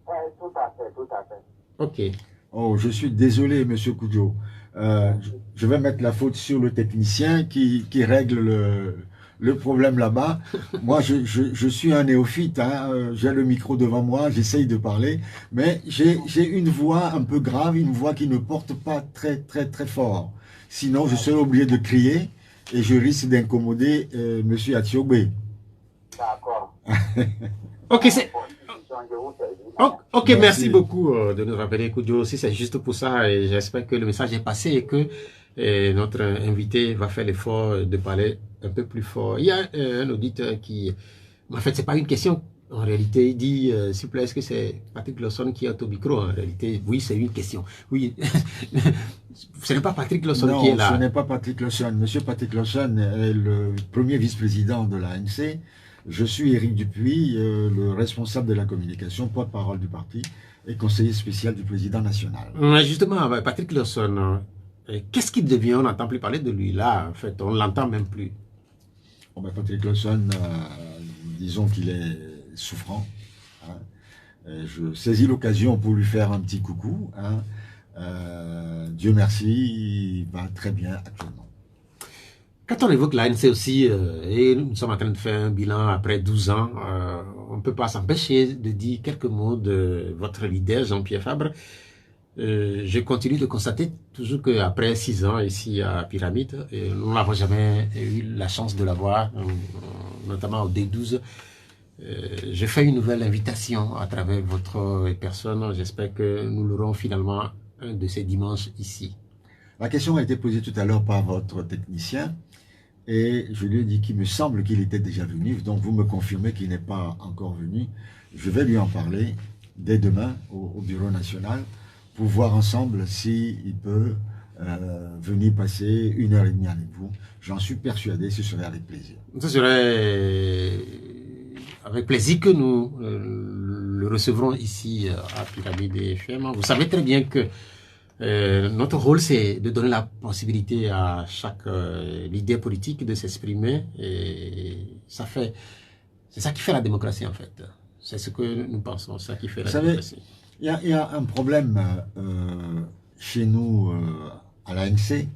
Tout à fait, tout à fait. Ok. Oh, je suis désolé, monsieur Koudjo. Je vais mettre la faute sur le technicien qui règle le problème là-bas. Moi, je suis un néophyte. Hein, j'ai le micro devant moi, j'essaye de parler. Mais j'ai une voix un peu grave, une voix qui ne porte pas très, très, très fort. Sinon, je serai obligé de crier et je risque d'incommoder monsieur Athiogbe. D'accord. Ok, c'est... Je vous saisis. Ok, Merci. merci beaucoup de nous rappeler, Koudio. Si c'est juste pour ça, et j'espère que le message est passé et que notre invité va faire l'effort de parler un peu plus fort. Il y a un auditeur qui... En fait, c'est pas une question. En réalité, il dit, s'il vous plaît, est-ce que c'est Patrick Lawson qui est au micro? En réalité, oui, c'est une question. Oui, ce n'est pas Patrick Lawson Non, qui est là. ce n'est pas Patrick Lawson. Monsieur Patrick Lawson est le premier vice-président de l'ANC. Je suis Éric Dupuis, le responsable de la communication, porte-parole du parti et conseiller spécial du président national. Mais justement, Patrick Lawson, qu'est-ce qu'il devient? On n'entend plus parler de lui là, en fait, on ne l'entend même plus. Bon, ben, Patrick Lawson, disons qu'il est souffrant. Hein. Je saisis l'occasion pour lui faire un petit coucou. Hein. Dieu merci, il va très bien actuellement. Quand on évoque l'ANC aussi, et nous sommes en train de faire un bilan après 12 ans, on ne peut pas s'empêcher de dire quelques mots de votre leader, Jean-Pierre Fabre. Je continue de constater toujours qu'après 6 ans ici à Pyramide, nous n'avons jamais eu la chance de l'avoir, notamment au D12. Je fais une nouvelle invitation à travers votre personne. J'espère que nous l'aurons finalement un de ces dimanches ici. La question a été posée tout à l'heure par votre technicien et je lui ai dit qu'il me semble qu'il était déjà venu. Donc vous me confirmez qu'il n'est pas encore venu. Je vais lui en parler dès demain au Bureau national pour voir ensemble s'il peut venir passer 1h30 avec vous. J'en suis persuadé, ce serait avec plaisir. Ce serait avec plaisir que nous le recevrons ici à Pyramide FM. Vous savez très bien que notre rôle, c'est de donner la possibilité à chaque leader politique de s'exprimer. Et c'est ça qui fait la démocratie, en fait. C'est ce que nous pensons, ça qui fait la démocratie. Il y a un problème chez nous à l'ANC,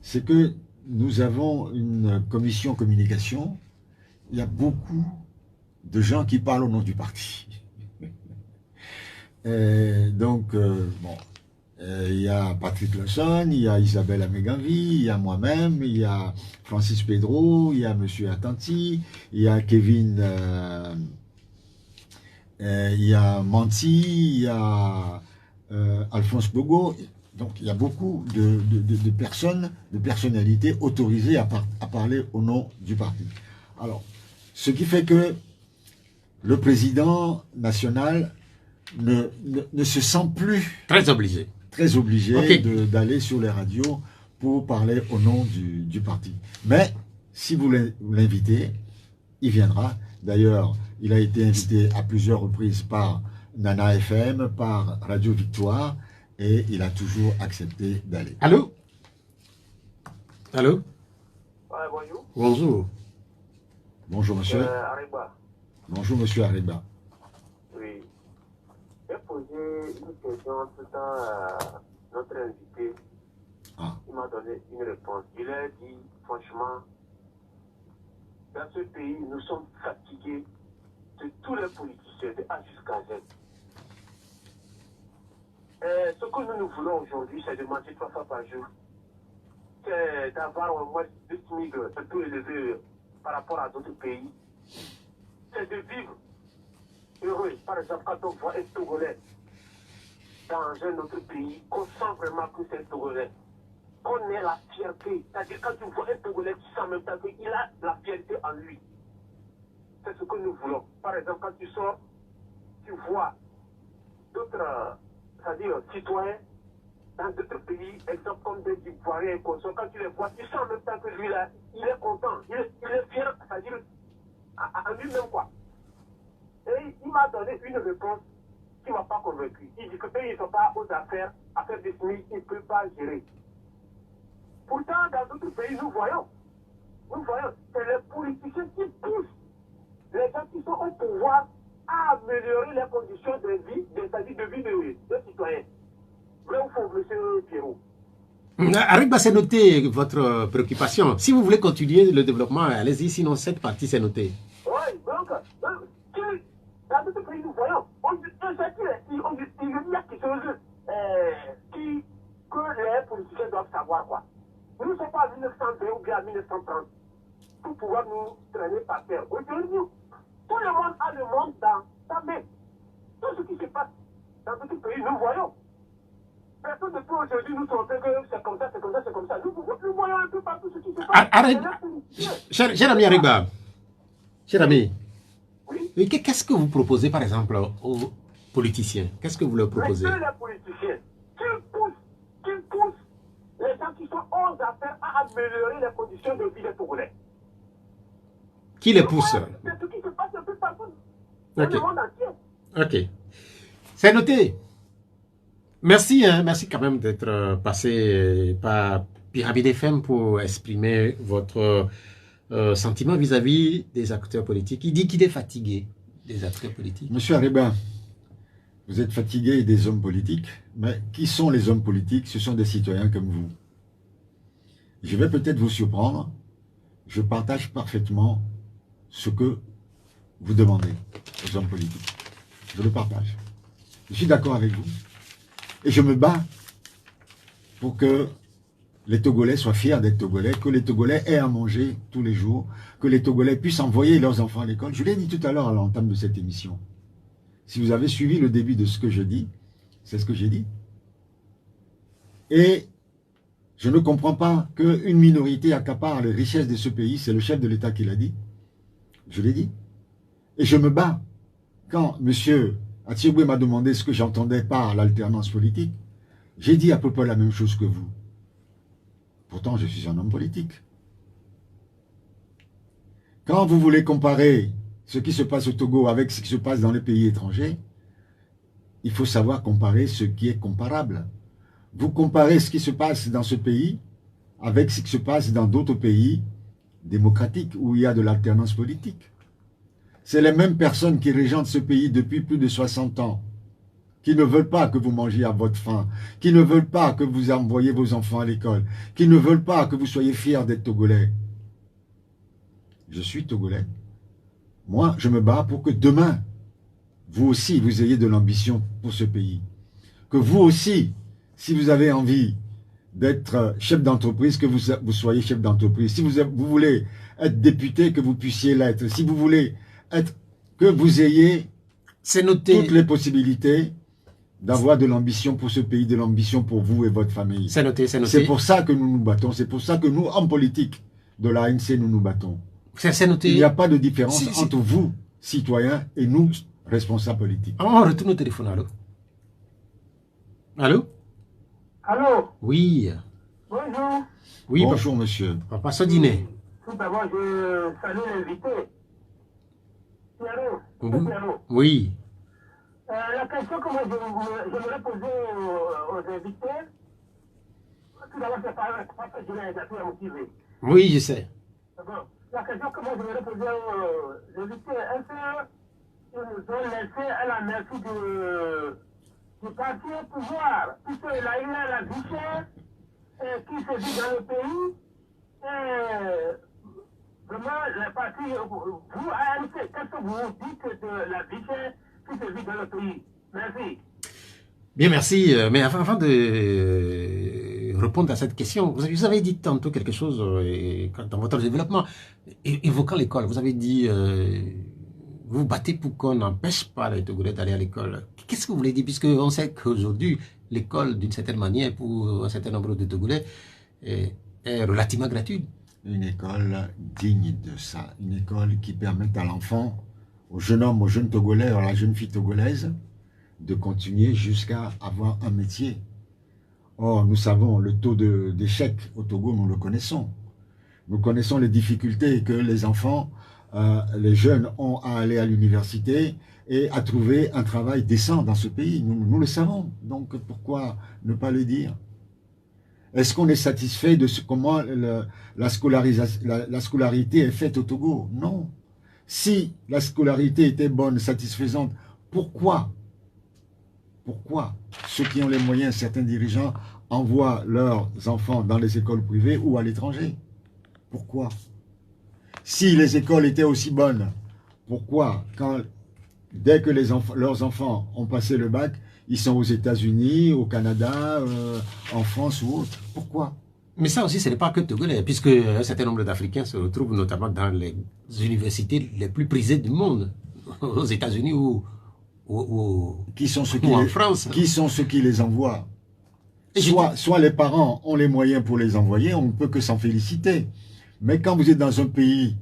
c'est que nous avons une commission communication. Il y a beaucoup de gens qui parlent au nom du parti. Donc, bon, il y a Patrick Lawson, il y a Isabelle Améganvi, il y a moi-même, il y a Francis Pedro, il y a Monsieur Attanti, il y a Kevin, il y a Manti, il y a Alphonse Bogo. Donc, il y a beaucoup de personnes, de personnalités autorisées à parler au nom du parti. Alors, ce qui fait que le président national ne se sent plus très obligé d'aller sur les radios pour parler au nom du parti. Mais si vous l'invitez, il viendra. D'ailleurs, il a été invité à plusieurs reprises par Nana FM, par Radio Victoire, et il a toujours accepté d'aller. Allô? Allô? Ouais, bonjour. Bonjour. Bonjour, monsieur. Ariba. Bonjour, monsieur Ariba. Oui. J'ai posé une question tout à notre invité. Ah. Il m'a donné une réponse. Il a dit, franchement, dans ce pays, nous sommes fatigués de tous les politiciens, de A jusqu'à Z. Ce que nous voulons aujourd'hui, c'est de manger 3 fois par jour. C'est d'avoir au moins 2 SMIC un peu élevé par rapport à d'autres pays. C'est de vivre heureux. Par exemple, quand on voit un Togolais dans un autre pays, qu'on sent vraiment que c'est un Togolais. Qu'on ait la fierté. C'est-à-dire quand tu vois un Togolais, tu sens en même temps qu'il a la fierté en lui. C'est ce que nous voulons. Par exemple, quand tu sors, tu vois d'autres, c'est-à-dire citoyens dans d'autres pays, exemple comme des Ivoiriens et consorts, quand tu les vois, tu sens en même temps que lui là, il est content, il est fier, c'est-à-dire à lui-même quoi. Et il m'a donné une réponse qui ne m'a pas convaincu. Il dit que eux, ils ne sont pas aux affaires des SMIC, ils ne peuvent pas gérer. Pourtant, dans d'autres pays, nous voyons, c'est les politiciens qui poussent les gens qui sont au pouvoir à améliorer les conditions de vie, c'est-à-dire de vie des citoyens. Vrai ou faux, monsieur Pierrot? Ariba, c'est noté votre préoccupation. Si vous voulez continuer le développement, allez-y, sinon cette partie, c'est noté. Oui, donc, dans d'autres pays, nous voyons, il y a quelque chose que les politiciens doivent savoir, quoi. Nous ne sommes pas en 1920 ou bien en 1930 pour pouvoir nous traîner par terre. Aujourd'hui, tout le monde a le monde dans sa main. Tout ce qui se passe dans d'autres pays, nous voyons. Personne ne peut aujourd'hui nous montrer que c'est comme ça, c'est comme ça, c'est comme ça. Nous voyons un peu partout ce qui se passe. Arrête. Cher ami Ariba, cher ami, oui. Qu'est-ce que vous proposez par exemple aux politiciens? Qu'est-ce que vous leur proposez? Mais les politiciens qui poussent les gens qui sont aux affaires à améliorer les conditions de vie des Togolais. Qui les pousse? C'est ce qui se passe un peu partout dans le monde entier. Ok. C'est noté. Merci, merci quand même d'être passé par Pyramide FM pour exprimer votre sentiment vis-à-vis des acteurs politiques. Il dit qu'il est fatigué des acteurs politiques. Monsieur Ariba, vous êtes fatigué des hommes politiques, mais qui sont les hommes politiques? Ce sont des citoyens comme vous. Je vais peut-être vous surprendre, je partage parfaitement ce que vous demandez aux hommes politiques. Je le partage. Je suis d'accord avec vous. Et je me bats pour que les Togolais soient fiers d'être Togolais, que les Togolais aient à manger tous les jours, que les Togolais puissent envoyer leurs enfants à l'école. Je l'ai dit tout à l'heure à l'entame de cette émission. Si vous avez suivi le début de ce que je dis, c'est ce que j'ai dit. Et je ne comprends pas qu'une minorité accapare les richesses de ce pays, c'est le chef de l'État qui l'a dit. Je l'ai dit. Et je me bats. Quand M. Atsiobwe m'a demandé ce que j'entendais par l'alternance politique, j'ai dit à peu près la même chose que vous. Pourtant, je suis un homme politique. Quand vous voulez comparer ce qui se passe au Togo avec ce qui se passe dans les pays étrangers, il faut savoir comparer ce qui est comparable. Vous comparez ce qui se passe dans ce pays avec ce qui se passe dans d'autres pays démocratiques où il y a de l'alternance politique. C'est les mêmes personnes qui régentent ce pays depuis plus de 60 ans, qui ne veulent pas que vous mangiez à votre faim, qui ne veulent pas que vous envoyiez vos enfants à l'école, qui ne veulent pas que vous soyez fiers d'être Togolais. Je suis Togolais. Moi, je me bats pour que demain, vous aussi, vous ayez de l'ambition pour ce pays. Que vous aussi, si vous avez envie d'être chef d'entreprise, que vous soyez chef d'entreprise. Si vous voulez être député, que vous puissiez l'être. Si vous voulez être, que vous ayez toutes les possibilités d'avoir de l'ambition pour ce pays, de l'ambition pour vous et votre famille. C'est noté, c'est noté. C'est pour ça que nous nous battons. C'est pour ça que nous, en politique de l'ANC, nous nous battons. C'est noté. Il n'y a pas de différence entre vous, citoyens, et nous, responsables politiques. On retourne au téléphone, allô? Allô? Allô? Oui. Bonjour. Oui, bonjour, monsieur. Papa Sodiné. Tout d'abord, je salue l'invité. Pierrot. Oui. La question que moi j'aimerais poser aux invités, tout d'abord, c'est pas que je l'ai à motiver. Oui, je sais. Bon, la question que moi j'aimerais poser aux invités, est-ce qu'ils nous ont laissé à la merci du parti au pouvoir, puisqu'il a eu la vie chère qui se vit dans le pays, vraiment, le parti, vous, ANC, qu'est-ce que vous dites de la vie chère qui se vit dans le pays? Merci. Bien, merci. Mais avant de répondre à cette question, vous avez dit tantôt quelque chose dans votre développement, évoquant l'école. Vous avez dit, vous vous battez pour qu'on n'empêche pas les Togolais d'aller à l'école. Qu'est-ce que vous voulez dire? Puisqu'on sait qu'aujourd'hui, l'école, d'une certaine manière, pour un certain nombre de Togolais, est relativement gratuite. Une école digne de ça. Une école qui permette à l'enfant, au jeune homme, au jeune Togolais, à la jeune fille togolaise, de continuer jusqu'à avoir un métier. Or, nous savons le taux d'échec au Togo, nous le connaissons. Nous connaissons les difficultés que les enfants, les jeunes ont à aller à l'université et à trouver un travail décent dans ce pays. Nous le savons. Donc, pourquoi ne pas le dire? Est-ce qu'on est satisfait de comment la scolarité est faite au Togo? Non. Si la scolarité était bonne, satisfaisante, pourquoi ceux qui ont les moyens, certains dirigeants, envoient leurs enfants dans les écoles privées ou à l'étranger? Pourquoi? Si les écoles étaient aussi bonnes, pourquoi, dès que leurs enfants ont passé le bac, ils sont aux États-Unis, au Canada, en France ou autre? Pourquoi? Mais ça aussi, ce n'est pas que Togolais, puisque un certain nombre d'Africains se retrouvent notamment dans les universités les plus prisées du monde, aux États-Unis ou en France. Qui sont ceux qui les envoient? Soit les parents ont les moyens pour les envoyer, on ne peut que s'en féliciter. Mais quand vous êtes dans un pays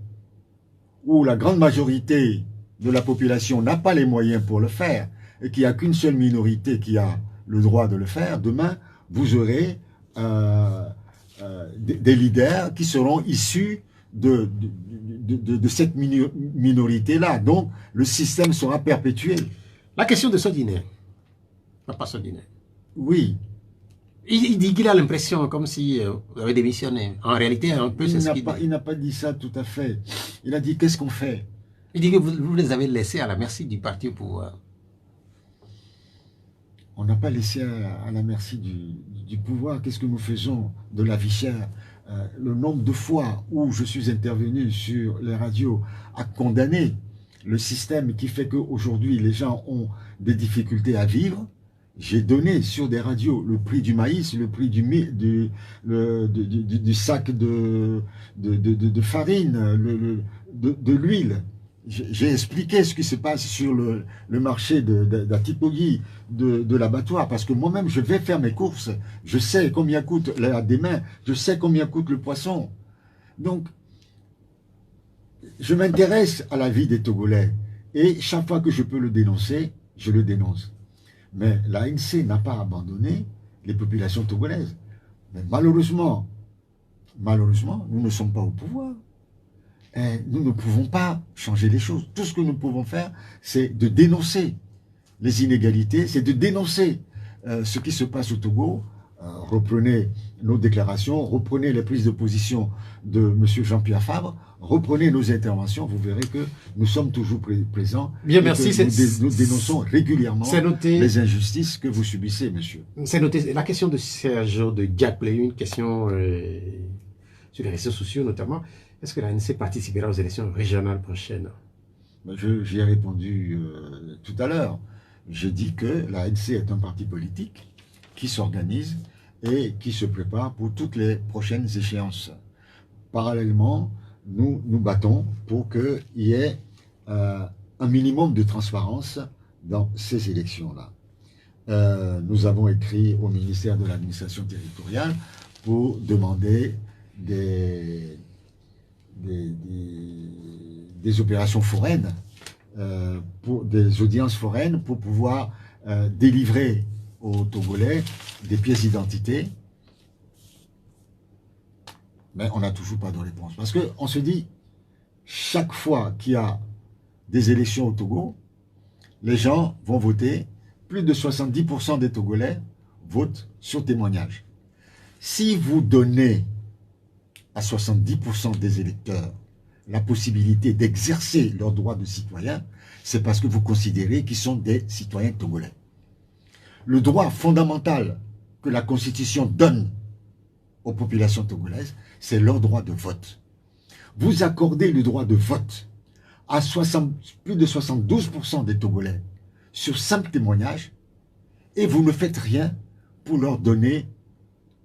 où la grande majorité de la population n'a pas les moyens pour le faire, et qu'il n'y a qu'une seule minorité qui a le droit de le faire, demain, vous aurez des leaders qui seront issus de cette minorité-là. Donc, le système sera perpétué. La question de Sodiné, Papa Sodiné. Oui. Il dit qu'il a l'impression comme si vous avez démissionné. En réalité, un peu, c'est ce qu'il dit. Il n'a pas dit ça tout à fait. Il a dit, qu'est-ce qu'on fait? Il dit que vous les avez laissés à la merci du parti au pouvoir. On n'a pas laissé à la merci du pouvoir. Qu'est-ce que nous faisons de la vie chère? le nombre de fois où je suis intervenu sur les radios à condamner le système qui fait qu'aujourd'hui les gens ont des difficultés à vivre. J'ai donné sur des radios le prix du maïs, le prix du sac de farine, de l'huile. J'ai expliqué ce qui se passe sur le marché de la typologie de l'abattoir, parce que moi-même, je vais faire mes courses. Je sais combien coûte la démain, je sais combien coûte le poisson. Donc, je m'intéresse à la vie des Togolais. Et chaque fois que je peux le dénoncer, je le dénonce. Mais l'ANC n'a pas abandonné les populations togolaises. Mais malheureusement, nous ne sommes pas au pouvoir. Et nous ne pouvons pas changer les choses. Tout ce que nous pouvons faire, c'est de dénoncer les inégalités, c'est de dénoncer ce qui se passe au Togo. Reprenez nos déclarations, reprenez les prises de position de M. Jean-Pierre Fabre, reprenez nos interventions, vous verrez que nous sommes toujours présents. Bien, merci. Nous dénonçons régulièrement les injustices que vous subissez, monsieur. C'est noté. La question de Sergio de Diaplé, une question sur les réseaux sociaux notamment. Est-ce que l'ANC participera aux élections régionales prochaines? J'y ai répondu tout à l'heure. Je dis que l'ANC est un parti politique qui s'organise et qui se prépare pour toutes les prochaines échéances. Parallèlement, nous nous battons pour qu'il y ait un minimum de transparence dans ces élections-là. Nous avons écrit au ministère de l'administration territoriale pour demander des opérations foraines, pour des audiences foraines pour pouvoir délivrer aux Togolais des pièces d'identité. Mais on n'a toujours pas de réponse. Parce qu'on se dit, chaque fois qu'il y a des élections au Togo, les gens vont voter, plus de 70% des Togolais votent sur témoignage. Si vous donnez à 70% des électeurs la possibilité d'exercer leurs droits de citoyens, c'est parce que vous considérez qu'ils sont des citoyens togolais. Le droit fondamental que la Constitution donne aux populations togolaises, c'est leur droit de vote. Vous accordez le droit de vote à plus de 72% des Togolais sur simple témoignage et vous ne faites rien pour leur donner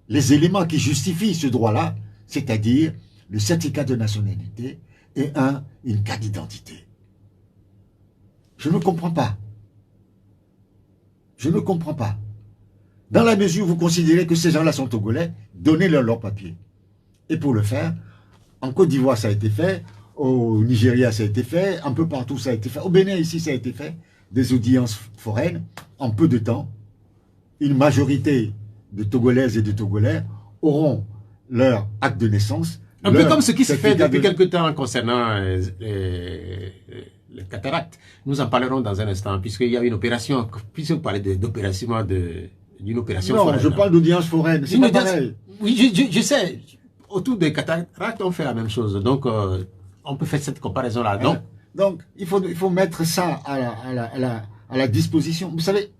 les éléments qui justifient ce droit-là, c'est-à-dire le certificat de nationalité et une carte d'identité. Je ne comprends pas. Je ne comprends pas. Dans la mesure où vous considérez que ces gens-là sont togolais, donnez-leur leur papier. Et pour le faire, en Côte d'Ivoire ça a été fait, au Nigeria ça a été fait, un peu partout ça a été fait, au Bénin ici ça a été fait, des audiences foraines, en peu de temps, une majorité de Togolaises et de Togolais auront leur acte de naissance. Un peu comme ce qui se fait depuis quelque temps concernant les cataractes. Nous en parlerons dans un instant, puisqu'il y a une opération, puisque vous parlez d'une opération foraine. Non, je parle d'audience foraine, c'est pas pareil. Oui, je sais. Autour des cataractes, on fait la même chose. Donc, on peut faire cette comparaison-là. Donc, il faut mettre ça à la disposition. Vous savez,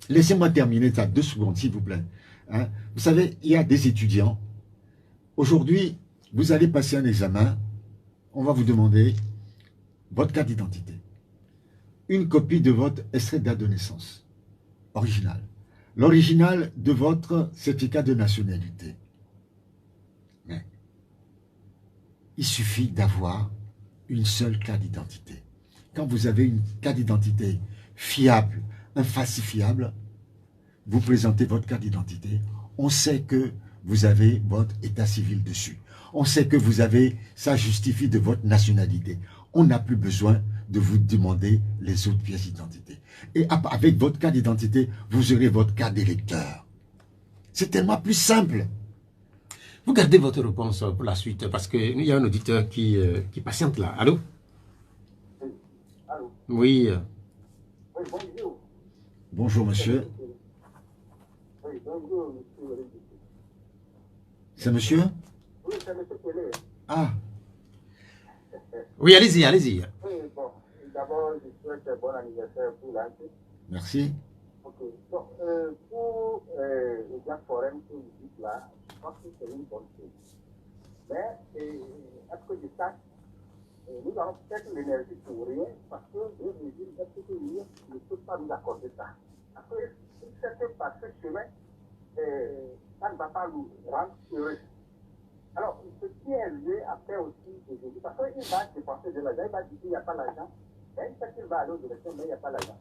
laissez-moi terminer ça 2 secondes, s'il vous plaît. Hein? Vous savez, il y a des étudiants. Aujourd'hui, vous allez passer un examen. On va vous demander votre carte d'identité, une copie de votre extrait de date de naissance, original, l'original de votre certificat de nationalité. Mais il suffit d'avoir une seule carte d'identité. Quand vous avez une carte d'identité fiable, infalsifiable, vous présentez votre carte d'identité, on sait que vous avez votre état civil dessus. On sait que vous avez, ça justifie de votre nationalité. On n'a plus besoin de vous demander les autres pièces d'identité. Et avec votre carte d'identité, vous aurez votre carte d'électeur. C'est tellement plus simple. Vous gardez votre réponse pour la suite, parce qu'il y a un auditeur qui patiente là. Allô? Allô? Oui. Oui, bonjour. Bonjour, monsieur. Oui, bonjour, monsieur. C'est monsieur? Oui, c'est monsieur Pelé. Ah. Oui, allez-y, allez-y. Oui, bon, d'abord, je souhaite un bon anniversaire pour l'année. Merci. Ok, donc, pour les gens foraines que vous dites là, Je pense que c'est une bonne chose. Mais, est-ce que je sache, nous avons peut-être l'énergie pour rien, parce que le régime FCTI ne peut pas nous accorder ça. Parce que si c'était par ce chemin, ça ne va pas nous rendre heureux. Alors, ce qui est lié à faire aussi aujourd'hui, parce qu'il va dépenser de l'argent, il va dire qu'il n'y a pas l'argent, mais il sait qu'il va aller aux élections, mais il n'y a pas l'argent.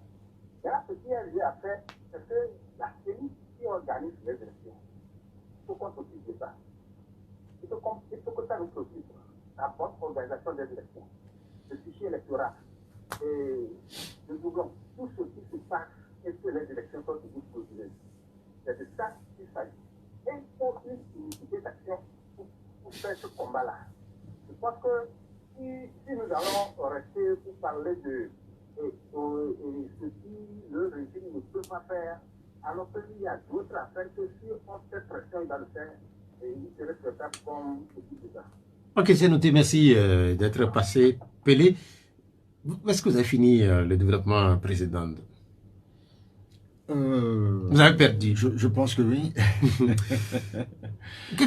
Et là, ce qui est lié à faire, c'est que la CENI qui organise les élections, il faut qu'on s'occupe de ça. Il faut que ça nous s'occupe. La bonne organisation des élections, le fichier électoral, et le doublon, tout ce qui se passe et que les élections sont toujours frauduleuses. C'est de ça qu'il s'agit. Et il faut une unité d'action pour faire ce combat-là. Je pense que si nous allons rester pour parler de ce qui le régime ne peut pas faire, alors qu'il y a d'autres affaires que si on fait pression, il va le faire et il serait traitable comme ceci de ça. Ok, c'est noté. Merci d'être passé. Pelé, est-ce que vous avez fini le développement précédent? Vous avez perdu. Je pense que oui.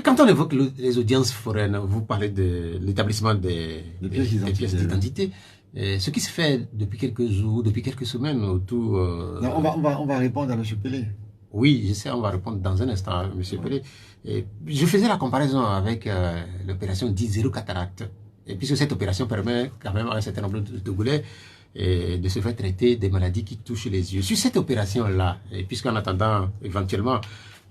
Quand on évoque les audiences foraines, vous parlez de l'établissement des pièces d'identité. Ce qui se fait depuis quelques jours, depuis quelques semaines autour... Non, on va répondre à M. Pelé. Oui, je sais, on va répondre dans un instant, M. Pelé. Et je faisais la comparaison avec l'opération 10-0 cataracte. Et puisque cette opération permet quand même à un certain nombre de Togolais de se faire traiter des maladies qui touchent les yeux. Sur cette opération-là, et puisqu'en attendant éventuellement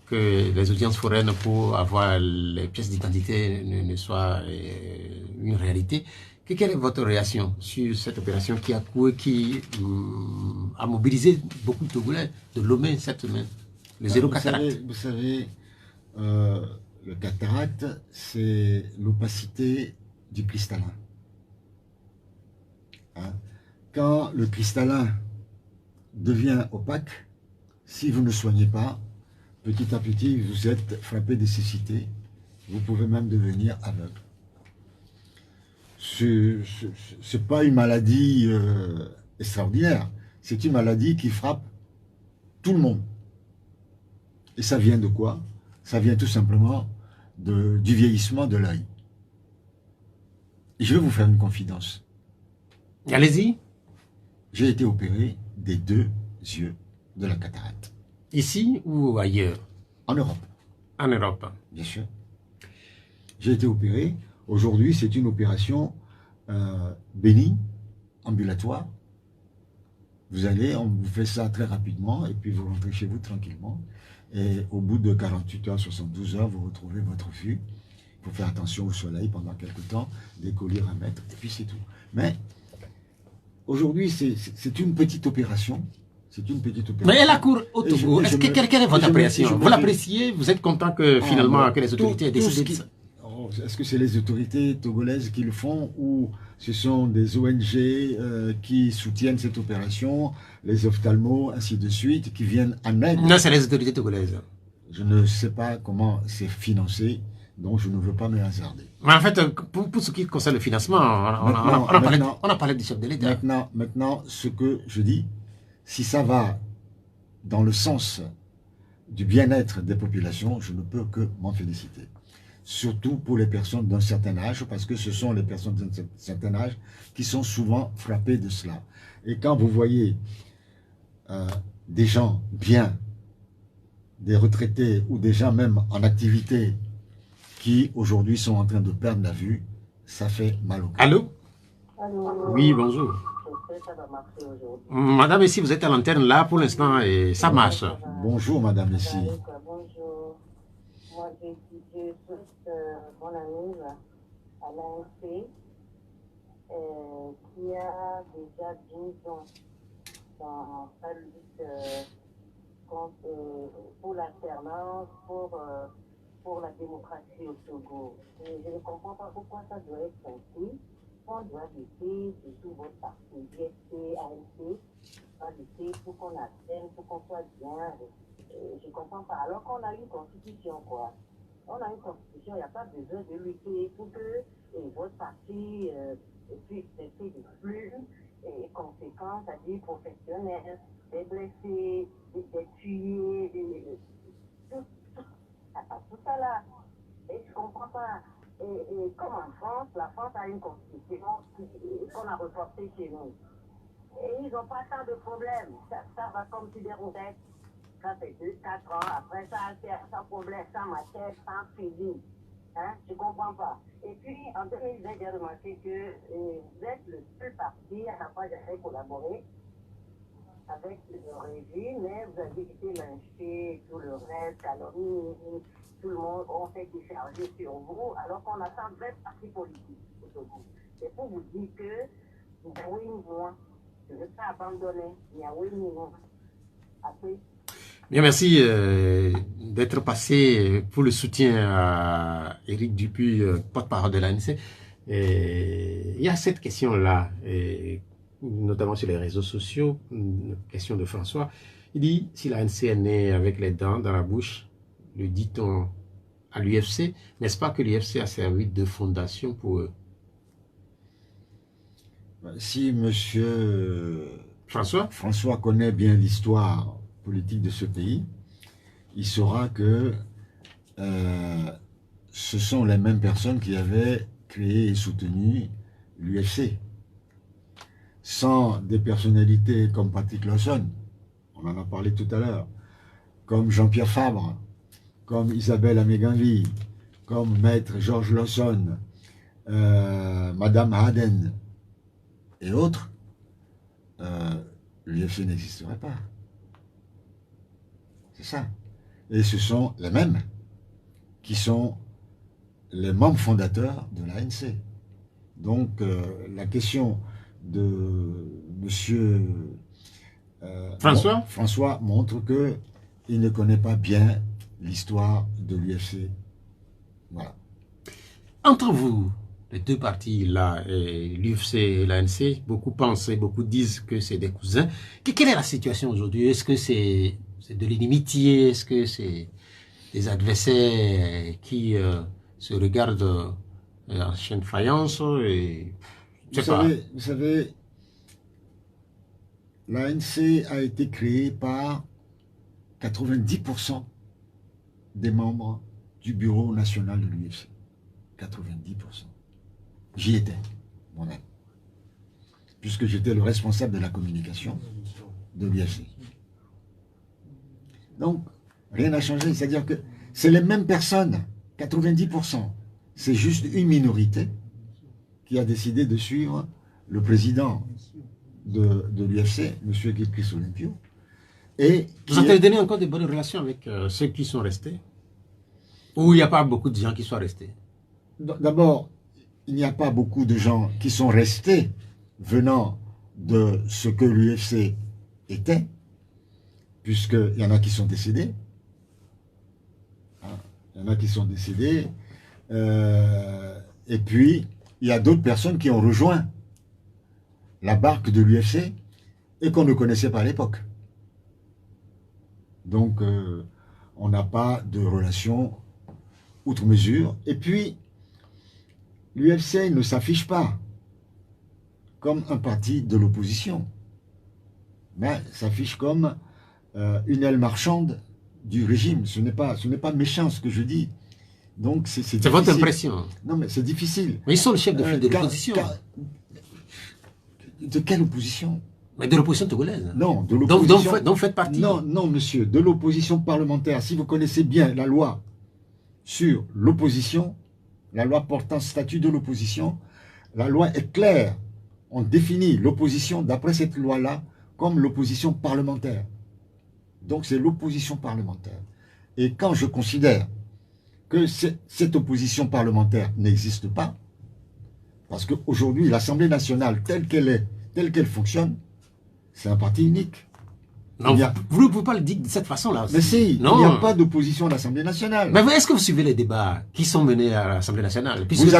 que les audiences foraines pour avoir les pièces d'identité ne soient une réalité, quelle est votre réaction sur cette opération qui a mobilisé beaucoup de Togolais de Lomé cette semaine, le zéro cataracte? Vous savez, le cataracte, c'est l'opacité du cristallin. Hein? Quand le cristallin devient opaque, si vous ne soignez pas, petit à petit, vous êtes frappé de cécité. Vous pouvez même devenir aveugle. Ce n'est pas une maladie extraordinaire. C'est une maladie qui frappe tout le monde. Et ça vient de quoi? Ça vient tout simplement du vieillissement de l'œil. Je vais vous faire une confidence. Allez-y. J'ai été opéré des 2 yeux de la cataracte. Ici ou ailleurs? En Europe. En Europe. Bien sûr. J'ai été opéré. Aujourd'hui, c'est une opération bénigne, ambulatoire. Vous allez, on vous fait ça très rapidement et puis vous rentrez chez vous tranquillement. Et au bout de 48 heures, 72 heures, vous retrouvez votre vue. Il faut faire attention au soleil pendant quelques temps, des colliers à mettre, et puis c'est tout. Mais aujourd'hui, c'est une petite opération. C'est une petite opération. Mais elle accourt au Togo. Quelle est votre appréciation? Vous l'appréciez? Vous êtes content que finalement que les autorités aient décidé de ça? Est-ce que c'est les autorités togolaises qui le font ou ce sont des ONG qui soutiennent cette opération, les ophtalmos, ainsi de suite, qui viennent en aide? Non, c'est les autorités togolaises. Je ne sais pas comment c'est financé, donc je ne veux pas me hasarder. Mais en fait, pour ce qui concerne le financement, on a parlé du chef de l'État. Maintenant, ce que je dis, si ça va dans le sens du bien-être des populations, je ne peux que m'en féliciter. Surtout pour les personnes d'un certain âge, parce que ce sont les personnes d'un certain âge qui sont souvent frappées de cela. Et quand vous voyez des gens bien, des retraités ou des gens même en activité qui aujourd'hui sont en train de perdre la vue, ça fait mal au cœur. Allô? Allô? Oui, bonjour. J'espère que ça va marcher aujourd'hui. Madame, ici, vous êtes à l'antenne là pour l'instant et ça marche. Bonjour, madame ici. Bonjour. Moi, je souhaite mon ami à l'ANC qui a déjà 10 ans dans sa lutte pour l'alternance, pour la démocratie au Togo. Et je ne comprends pas pourquoi ça doit être ainsi. On doit lutter, surtout votre parti, DSP, ANC, on doit lutter pour qu'on atteigne, pour qu'on soit bien. Je ne comprends pas. Alors qu'on a une constitution, quoi. On a une constitution, il n'y a pas besoin de lutter pour que votre parti puisse être de plus conséquents, c'est-à-dire professionnels, des blessés, des tués, tout ça là. la France a une constitution qu'on a reportée chez nous. Et ils n'ont pas tant de problèmes. Ça va comme si des roulettes. Ça fait 2-4 ans. Après ça, c'est sans problème, sans matière, sans feeling. Hein? Je ne comprends pas. Et puis, en 2020, j'ai remarqué que vous êtes le seul parti à la fois j'avais collaboré avec le régime, mais vous avez été lynché, tout le reste, calomnie, tout le monde, on s'est déchargé sur vous, alors qu'on attend 20 partis politiques aujourd'hui. C'est pour vous dire que Niaoui moi, je ne vais pas abandonner Niaoui moi. Après. Bien, merci d'être passé pour le soutien à Éric Dupuis, porte-parole de l'ANC. Il y a cette question-là, notamment sur les réseaux sociaux, une question de François. Il dit, si l'ANC est née avec les dents dans la bouche, le dit-on à l'UFC, n'est-ce pas que l'UFC a servi de fondation pour eux? Si monsieur François connaît bien l'histoire politique de ce pays, il saura que ce sont les mêmes personnes qui avaient créé et soutenu l'UFC. Sans des personnalités comme Patrick Lawson, on en a parlé tout à l'heure, comme Jean-Pierre Fabre, comme Isabelle Améganvi, comme Maître Georges Lawson, Madame Haden et autres, l'UFC n'existerait pas. C'est ça. Et ce sont les mêmes qui sont les membres fondateurs de l'ANC. Donc, la question de monsieur François montre qu'il ne connaît pas bien l'histoire de l'UFC. Voilà. Entre vous, les deux partis là, l'UFC et l'ANC, beaucoup pensent et beaucoup disent que c'est des cousins. Quelle est la situation aujourd'hui? Est-ce que c'est de l'inimitié? Est-ce que c'est des adversaires qui se regardent en chaîne de faïence? Vous savez, l'ANC a été créée par 90% des membres du bureau national de l'UFC. 90%. J'y étais, moi-même. Puisque j'étais le responsable de la communication de l'UFC. Donc, rien n'a changé. C'est-à-dire que c'est les mêmes personnes, 90%. C'est juste une minorité qui a décidé de suivre le président de l'UFC, M. Guy Olympio. Vous avez donné encore de bonnes relations avec ceux qui sont restés? Ou il n'y a pas beaucoup de gens qui sont restés? D'abord, il n'y a pas beaucoup de gens qui sont restés venant de ce que l'UFC était, puisqu'il y en a qui sont décédés. Il y en a qui sont décédés. Et puis, il y a d'autres personnes qui ont rejoint la barque de l'UFC et qu'on ne connaissait pas à l'époque. Donc, on n'a pas de relation outre mesure. Et puis, l'UFC ne s'affiche pas comme un parti de l'opposition, mais s'affiche comme une aile marchande du régime. Ce n'est pas méchant ce que je dis. Donc c'est votre impression. Non, mais c'est difficile. Mais ils sont le chef de file de l'opposition. De quelle opposition? Mais de l'opposition togolaise. Non, de l'opposition. Donc faites partie. Non, monsieur, de l'opposition parlementaire. Si vous connaissez bien la loi sur l'opposition, la loi portant statut de l'opposition, la loi est claire. On définit l'opposition, d'après cette loi-là, comme l'opposition parlementaire. Donc c'est l'opposition parlementaire. Et quand je considère que cette opposition parlementaire n'existe pas, parce qu'aujourd'hui, l'Assemblée nationale, telle qu'elle est, telle qu'elle fonctionne, c'est un parti unique. Non, vous ne pouvez pas le dire de cette façun-là. Mais si, non. Il n'y a pas d'opposition à l'Assemblée nationale. Mais est-ce que vous suivez les débats qui sont menés à l'Assemblée nationale? Vous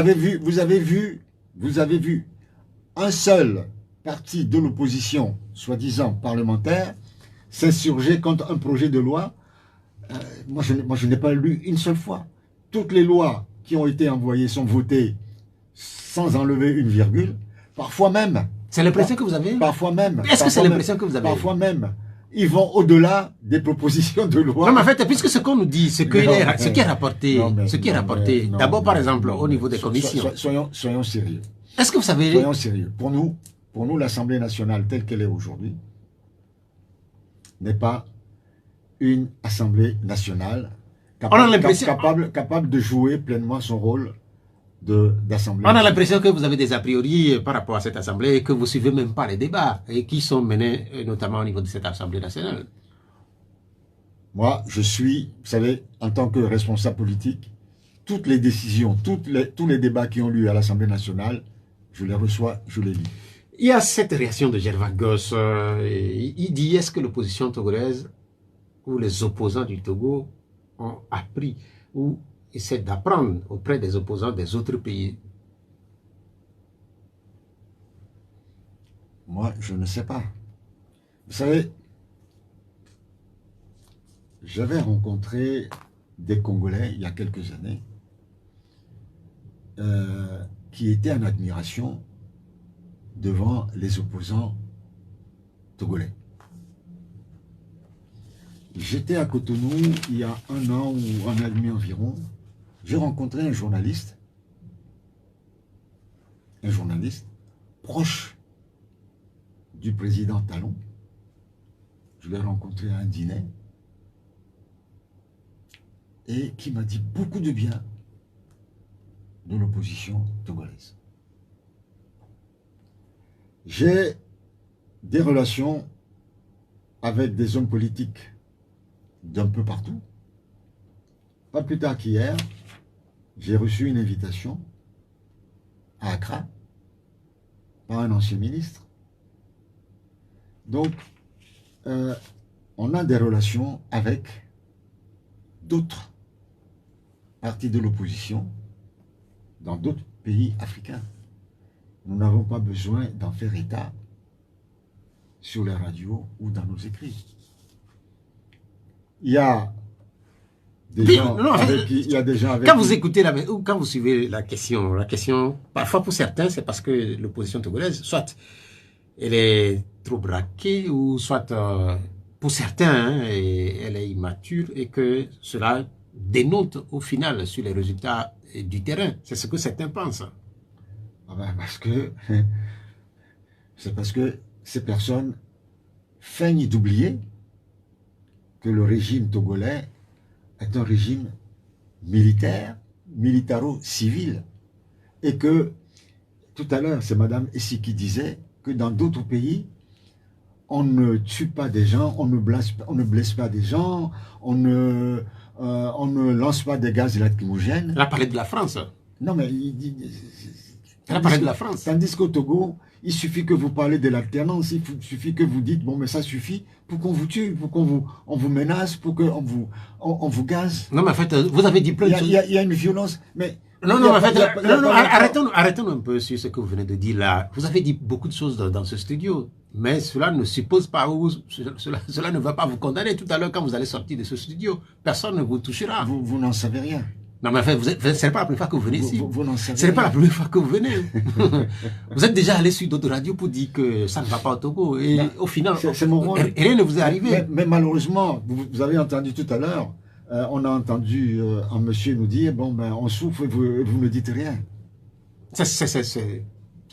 avez vu un seul parti de l'opposition, soi-disant parlementaire, s'insurger contre un projet de loi. Moi, je n'ai pas lu une seule fois. Toutes les lois qui ont été envoyées sont votées sans enlever une virgule. Parfois même. C'est l'impression que vous avez? Parfois même. Est-ce que c'est l'impression que vous avez? Parfois même. ils vont au-delà des propositions de loi. Non, mais en fait, puisque ce qu'on nous dit, ce qui est rapporté, Non, d'abord, par exemple, non, au niveau des commissions. Soyons sérieux. Est-ce que vous savez... Soyons sérieux. Pour nous, l'Assemblée nationale telle qu'elle est aujourd'hui n'est pas une Assemblée nationale capable de jouer pleinement son rôle d'Assemblée On a nationale. l'impression que vous avez des a priori par rapport à cette Assemblée et que vous ne suivez même pas les débats et qui sont menés notamment au niveau de cette Assemblée nationale. Moi, je suis, vous savez, en tant que responsable politique, toutes les décisions, tous les débats qui ont lieu à l'Assemblée nationale, je les reçois, je les lis. Il y a cette réaction de Gervais Goss. Il dit, est-ce que l'opposition togolaise ou les opposants du Togo ont appris ou essaient d'apprendre auprès des opposants des autres pays? Moi, je ne sais pas. Vous savez, j'avais rencontré des Congolais il y a quelques années qui étaient en admiration devant les opposants togolais. J'étais à Cotonou il y a 1 an ou 1 an et demi environ. J'ai rencontré un journaliste proche du président Talon. Je l'ai rencontré à un dîner et qui m'a dit beaucoup de bien de l'opposition togolaise. J'ai des relations avec des hommes politiques d'un peu partout. Pas plus tard qu'hier, j'ai reçu une invitation à Accra par un ancien ministre. Donc, on a des relations avec d'autres partis de l'opposition dans d'autres pays africains. Nous n'avons pas besoin d'en faire état sur les radios ou dans nos écrits. Il y a des gens avec qui... Il y a des gens avec quand vous écoutez, ou quand vous suivez la question, parfois pour certains, c'est parce que l'opposition togolaise, soit elle est trop braquée, ou soit pour certains, elle est immature, et que cela dénote au final sur les résultats du terrain. C'est ce que certains pensent. Ah ben c'est parce que ces personnes feignent d'oublier que le régime togolais est un régime militaire, militaro-civil, et que tout à l'heure, c'est Madame Essi qui disait que dans d'autres pays, on ne tue pas des gens, on ne blesse pas des gens, on ne lance pas des gaz lacrymogènes. Elle a parlé de la France. Non, mais elle a parlé de la France. Tandis qu'au Togo, il suffit que vous parlez de l'alternance, il suffit que vous dites, bon, mais ça suffit pour qu'on vous tue, pour on vous menace, pour qu'on vous gaze. Non, mais en fait, vous avez dit plein de choses. Il y a une violence, mais... Non, en fait, arrêtons un peu sur ce que vous venez de dire là. Vous avez dit beaucoup de choses dans ce studio, mais cela ne suppose pas, cela ne va pas vous condamner tout à l'heure quand vous allez sortir de ce studio. Personne ne vous touchera. Vous n'en savez rien. Non, mais en fait, ce n'est pas la première fois que vous venez ici. Vous n'en savez Ce n'est pas rien. la première fois que vous venez. Vous êtes déjà allé sur d'autres radios pour dire que ça ne va pas au Togo. Et au final, c'est mon rôle. Rien ne vous est arrivé. Mais malheureusement, vous avez entendu tout à l'heure, on a entendu un monsieur nous dire, bon, ben, on souffre et vous ne dites rien. C'est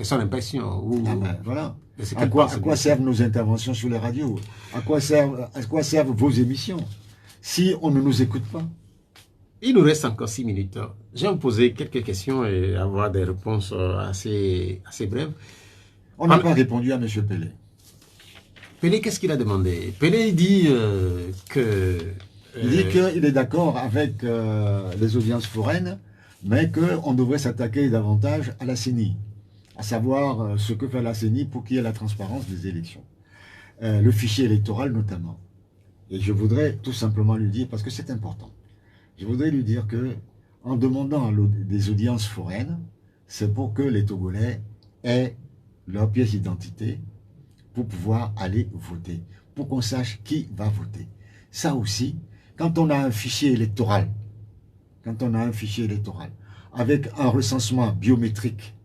son impression. Ah ben, voilà. C'est À quoi servent nos interventions sur les radios? À quoi servent vos émissions si on ne nous écoute pas? Il nous reste encore 6 minutes. Je vais vous poser quelques questions et avoir des réponses assez brèves. On n'a pas répondu à M. Pelé. Pelé, qu'est-ce qu'il a demandé? Pelé dit que... Il dit qu'il est d'accord avec les audiences foraines, mais qu'on devrait s'attaquer davantage à la CENI, à savoir ce que fait la CENI pour qu'il y ait la transparence des élections. Le fichier électoral notamment. Et je voudrais tout simplement lui dire, parce que c'est important, je voudrais lui dire que en demandant des audiences foraines, c'est pour que les Togolais aient leur pièce d'identité pour pouvoir aller voter, pour qu'on sache qui va voter. Ça aussi, quand on a un fichier électoral, avec un recensement biométrique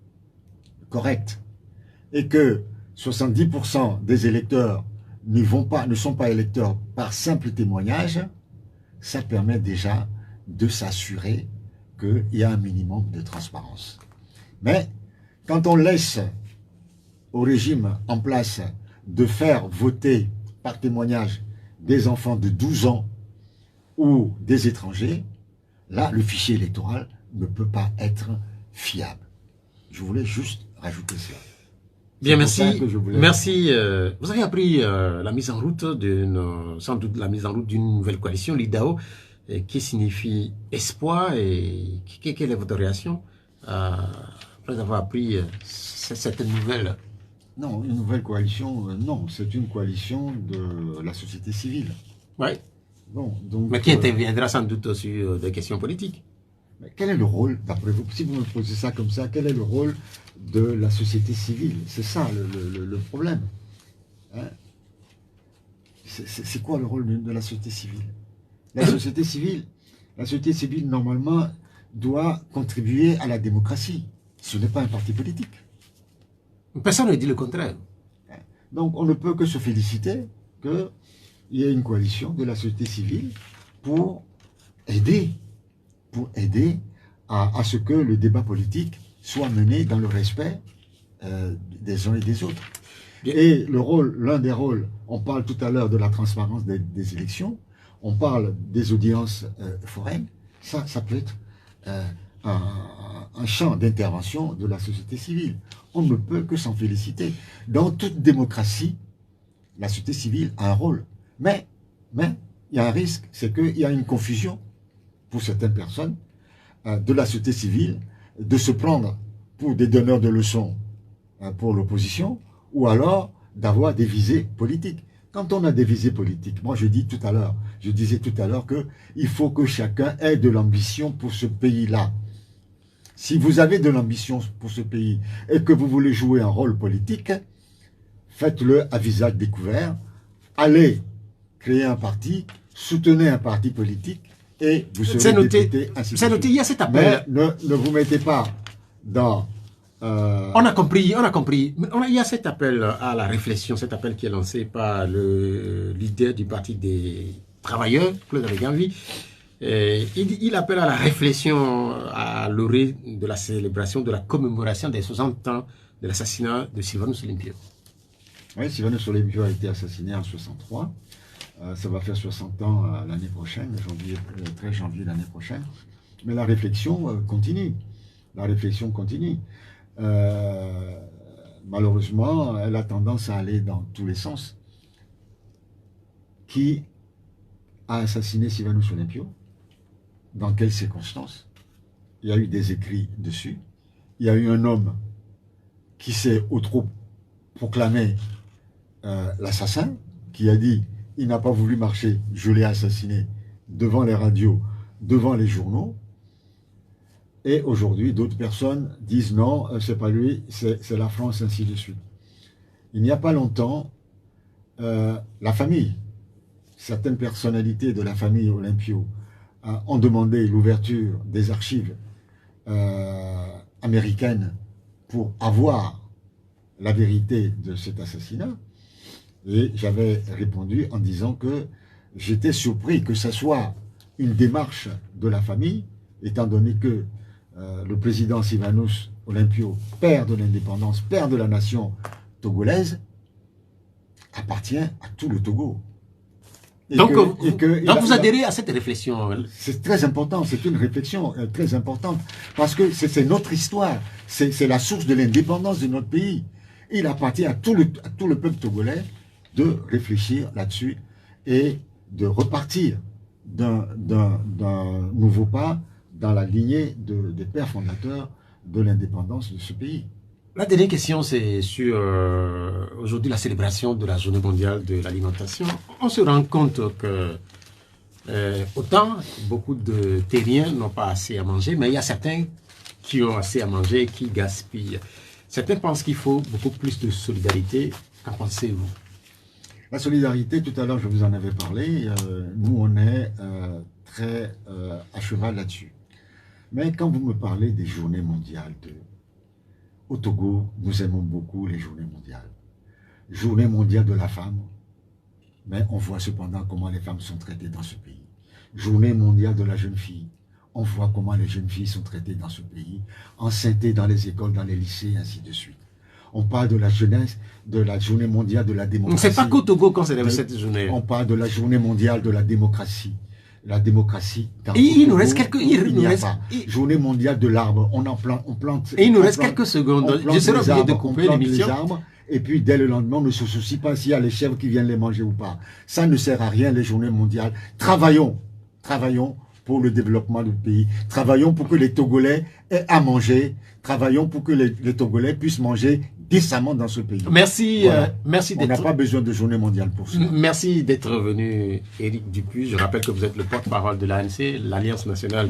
correct, et que 70% des électeurs ne sont pas électeurs par simple témoignage, ça permet déjà de s'assurer qu'il y a un minimum de transparence. Mais quand on laisse au régime en place de faire voter par témoignage des enfants de 12 ans ou des étrangers, là, le fichier électoral ne peut pas être fiable. Je voulais juste rajouter cela. Bien, merci. Voulais... Merci. Vous avez appris la mise en route sans doute la mise en route d'une nouvelle coalition, l'IDAO, qui signifie espoir. Et quelle est votre réaction après avoir appris cette nouvelle? Non, une nouvelle coalition, non, c'est une coalition de la société civile. Oui. Bon, donc, mais qui interviendra sans doute sur des questions politiques. Mais quel est le rôle, d'après vous, si vous me posez ça comme ça, quel est le rôle de la société civile? C'est ça le problème. Hein? C'est quoi le rôle de la société civile? La société civile, normalement, doit contribuer à la démocratie. Ce n'est pas un parti politique. Personne ne dit le contraire. Donc, on ne peut que se féliciter qu'il y ait une coalition de la société civile pour aider à ce que le débat politique soit mené dans le respect des uns et des autres. Bien. Et l'un des rôles, on parle tout à l'heure de la transparence des élections, on parle des audiences foraines, ça peut être un champ d'intervention de la société civile. On ne peut que s'en féliciter. Dans toute démocratie, la société civile a un rôle. Mais il y a un risque, c'est qu'il y a une confusion pour certaines personnes de la société civile de se prendre pour des donneurs de leçons pour l'opposition ou alors d'avoir des visées politiques. Quand on a des visées politiques, moi je disais tout à l'heure qu'il faut que chacun ait de l'ambition pour ce pays-là. Si vous avez de l'ambition pour ce pays et que vous voulez jouer un rôle politique, faites-le à visage découvert, allez créer un parti, soutenez un parti politique et vous serez député. C'est noté, il y a cet appel. Mais ne vous mettez pas dans... On a compris. Il y a cet appel à la réflexion, cet appel qui est lancé par le leader du Parti des travailleurs, Claude Abeganvi. Il appelle à la réflexion à l'orée de la célébration de la commémoration des 60 ans de l'assassinat de Sylvanus Olympio. Oui, Sylvanus Olympio a été assassiné en 63. Ça va faire 60 ans l'année prochaine, 13 janvier l'année prochaine. Mais la réflexion continue. La réflexion continue. Malheureusement, elle a tendance à aller dans tous les sens. Qui a assassiné Sylvanus Olympio? Dans quelles circonstances? Il y a eu des écrits dessus. Il y a eu un homme qui s'est autoproclamé l'assassin, qui a dit « il n'a pas voulu marcher, je l'ai assassiné » devant les radios, devant les journaux. Et aujourd'hui, d'autres personnes disent « non, c'est pas lui, c'est la France », ainsi de suite. Il n'y a pas longtemps, la famille, certaines personnalités de la famille Olympio ont demandé l'ouverture des archives américaines pour avoir la vérité de cet assassinat. Et j'avais répondu en disant que j'étais surpris que ce soit une démarche de la famille, étant donné que le président Sylvanus Olympio, père de l'indépendance, père de la nation togolaise, appartient à tout le Togo. Donc vous adhérez à cette réflexion? C'est très important, c'est une réflexion très importante, parce que c'est notre histoire, c'est la source de l'indépendance de notre pays. Il appartient à tout le peuple togolais de réfléchir là-dessus et de repartir d'un nouveau pas dans la lignée des pères fondateurs de l'indépendance de ce pays. La dernière question, c'est sur aujourd'hui la célébration de la Journée mondiale de l'alimentation. On se rend compte que autant beaucoup de terriens n'ont pas assez à manger, mais il y a certains qui ont assez à manger et qui gaspillent. Certains pensent qu'il faut beaucoup plus de solidarité. Qu'en pensez-vous? La solidarité, tout à l'heure je vous en avais parlé, nous on est très à cheval là-dessus. Mais quand vous me parlez des journées mondiales au Togo, nous aimons beaucoup les journées mondiales. Journée mondiale de la femme, Mais on voit cependant comment les femmes sont traitées dans ce pays. Journée mondiale de la jeune fille. On voit comment les jeunes filles sont traitées dans ce pays, enceintes dans les écoles, dans les lycées, ainsi de suite. On parle de la jeunesse, de la journée mondiale de la démocratie. C'est pas qu'au Togo qu'on célèbre cette journée. On parle de la journée mondiale de la démocratie. La démocratie. Il nous reste quelques... Journée mondiale de l'arbre. On plante. Et il nous reste quelques secondes. Je serais obligé de couper l'émission. Et puis, dès le lendemain, on ne se soucie pas s'il y a les chèvres qui viennent les manger ou pas. Ça ne sert à rien, les journées mondiales. Travaillons pour le développement du pays. Travaillons pour que les Togolais aient à manger. Travaillons pour que les Togolais puissent manger décemment dans ce pays. Merci, voilà. Merci d'être... On n'a pas besoin de journée mondiale pour ça. Merci d'être venu, Éric Dupuis. Je rappelle que vous êtes le porte-parole de l'ANC, l'Alliance nationale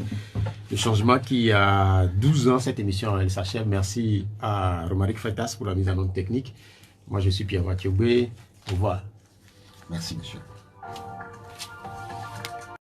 de changement, qui a 12 ans. Cette émission, elle s'achève. Merci à Romaric Freitas pour la mise en onde technique. Moi, je suis Pierre Watiobé. Au revoir. Merci, monsieur.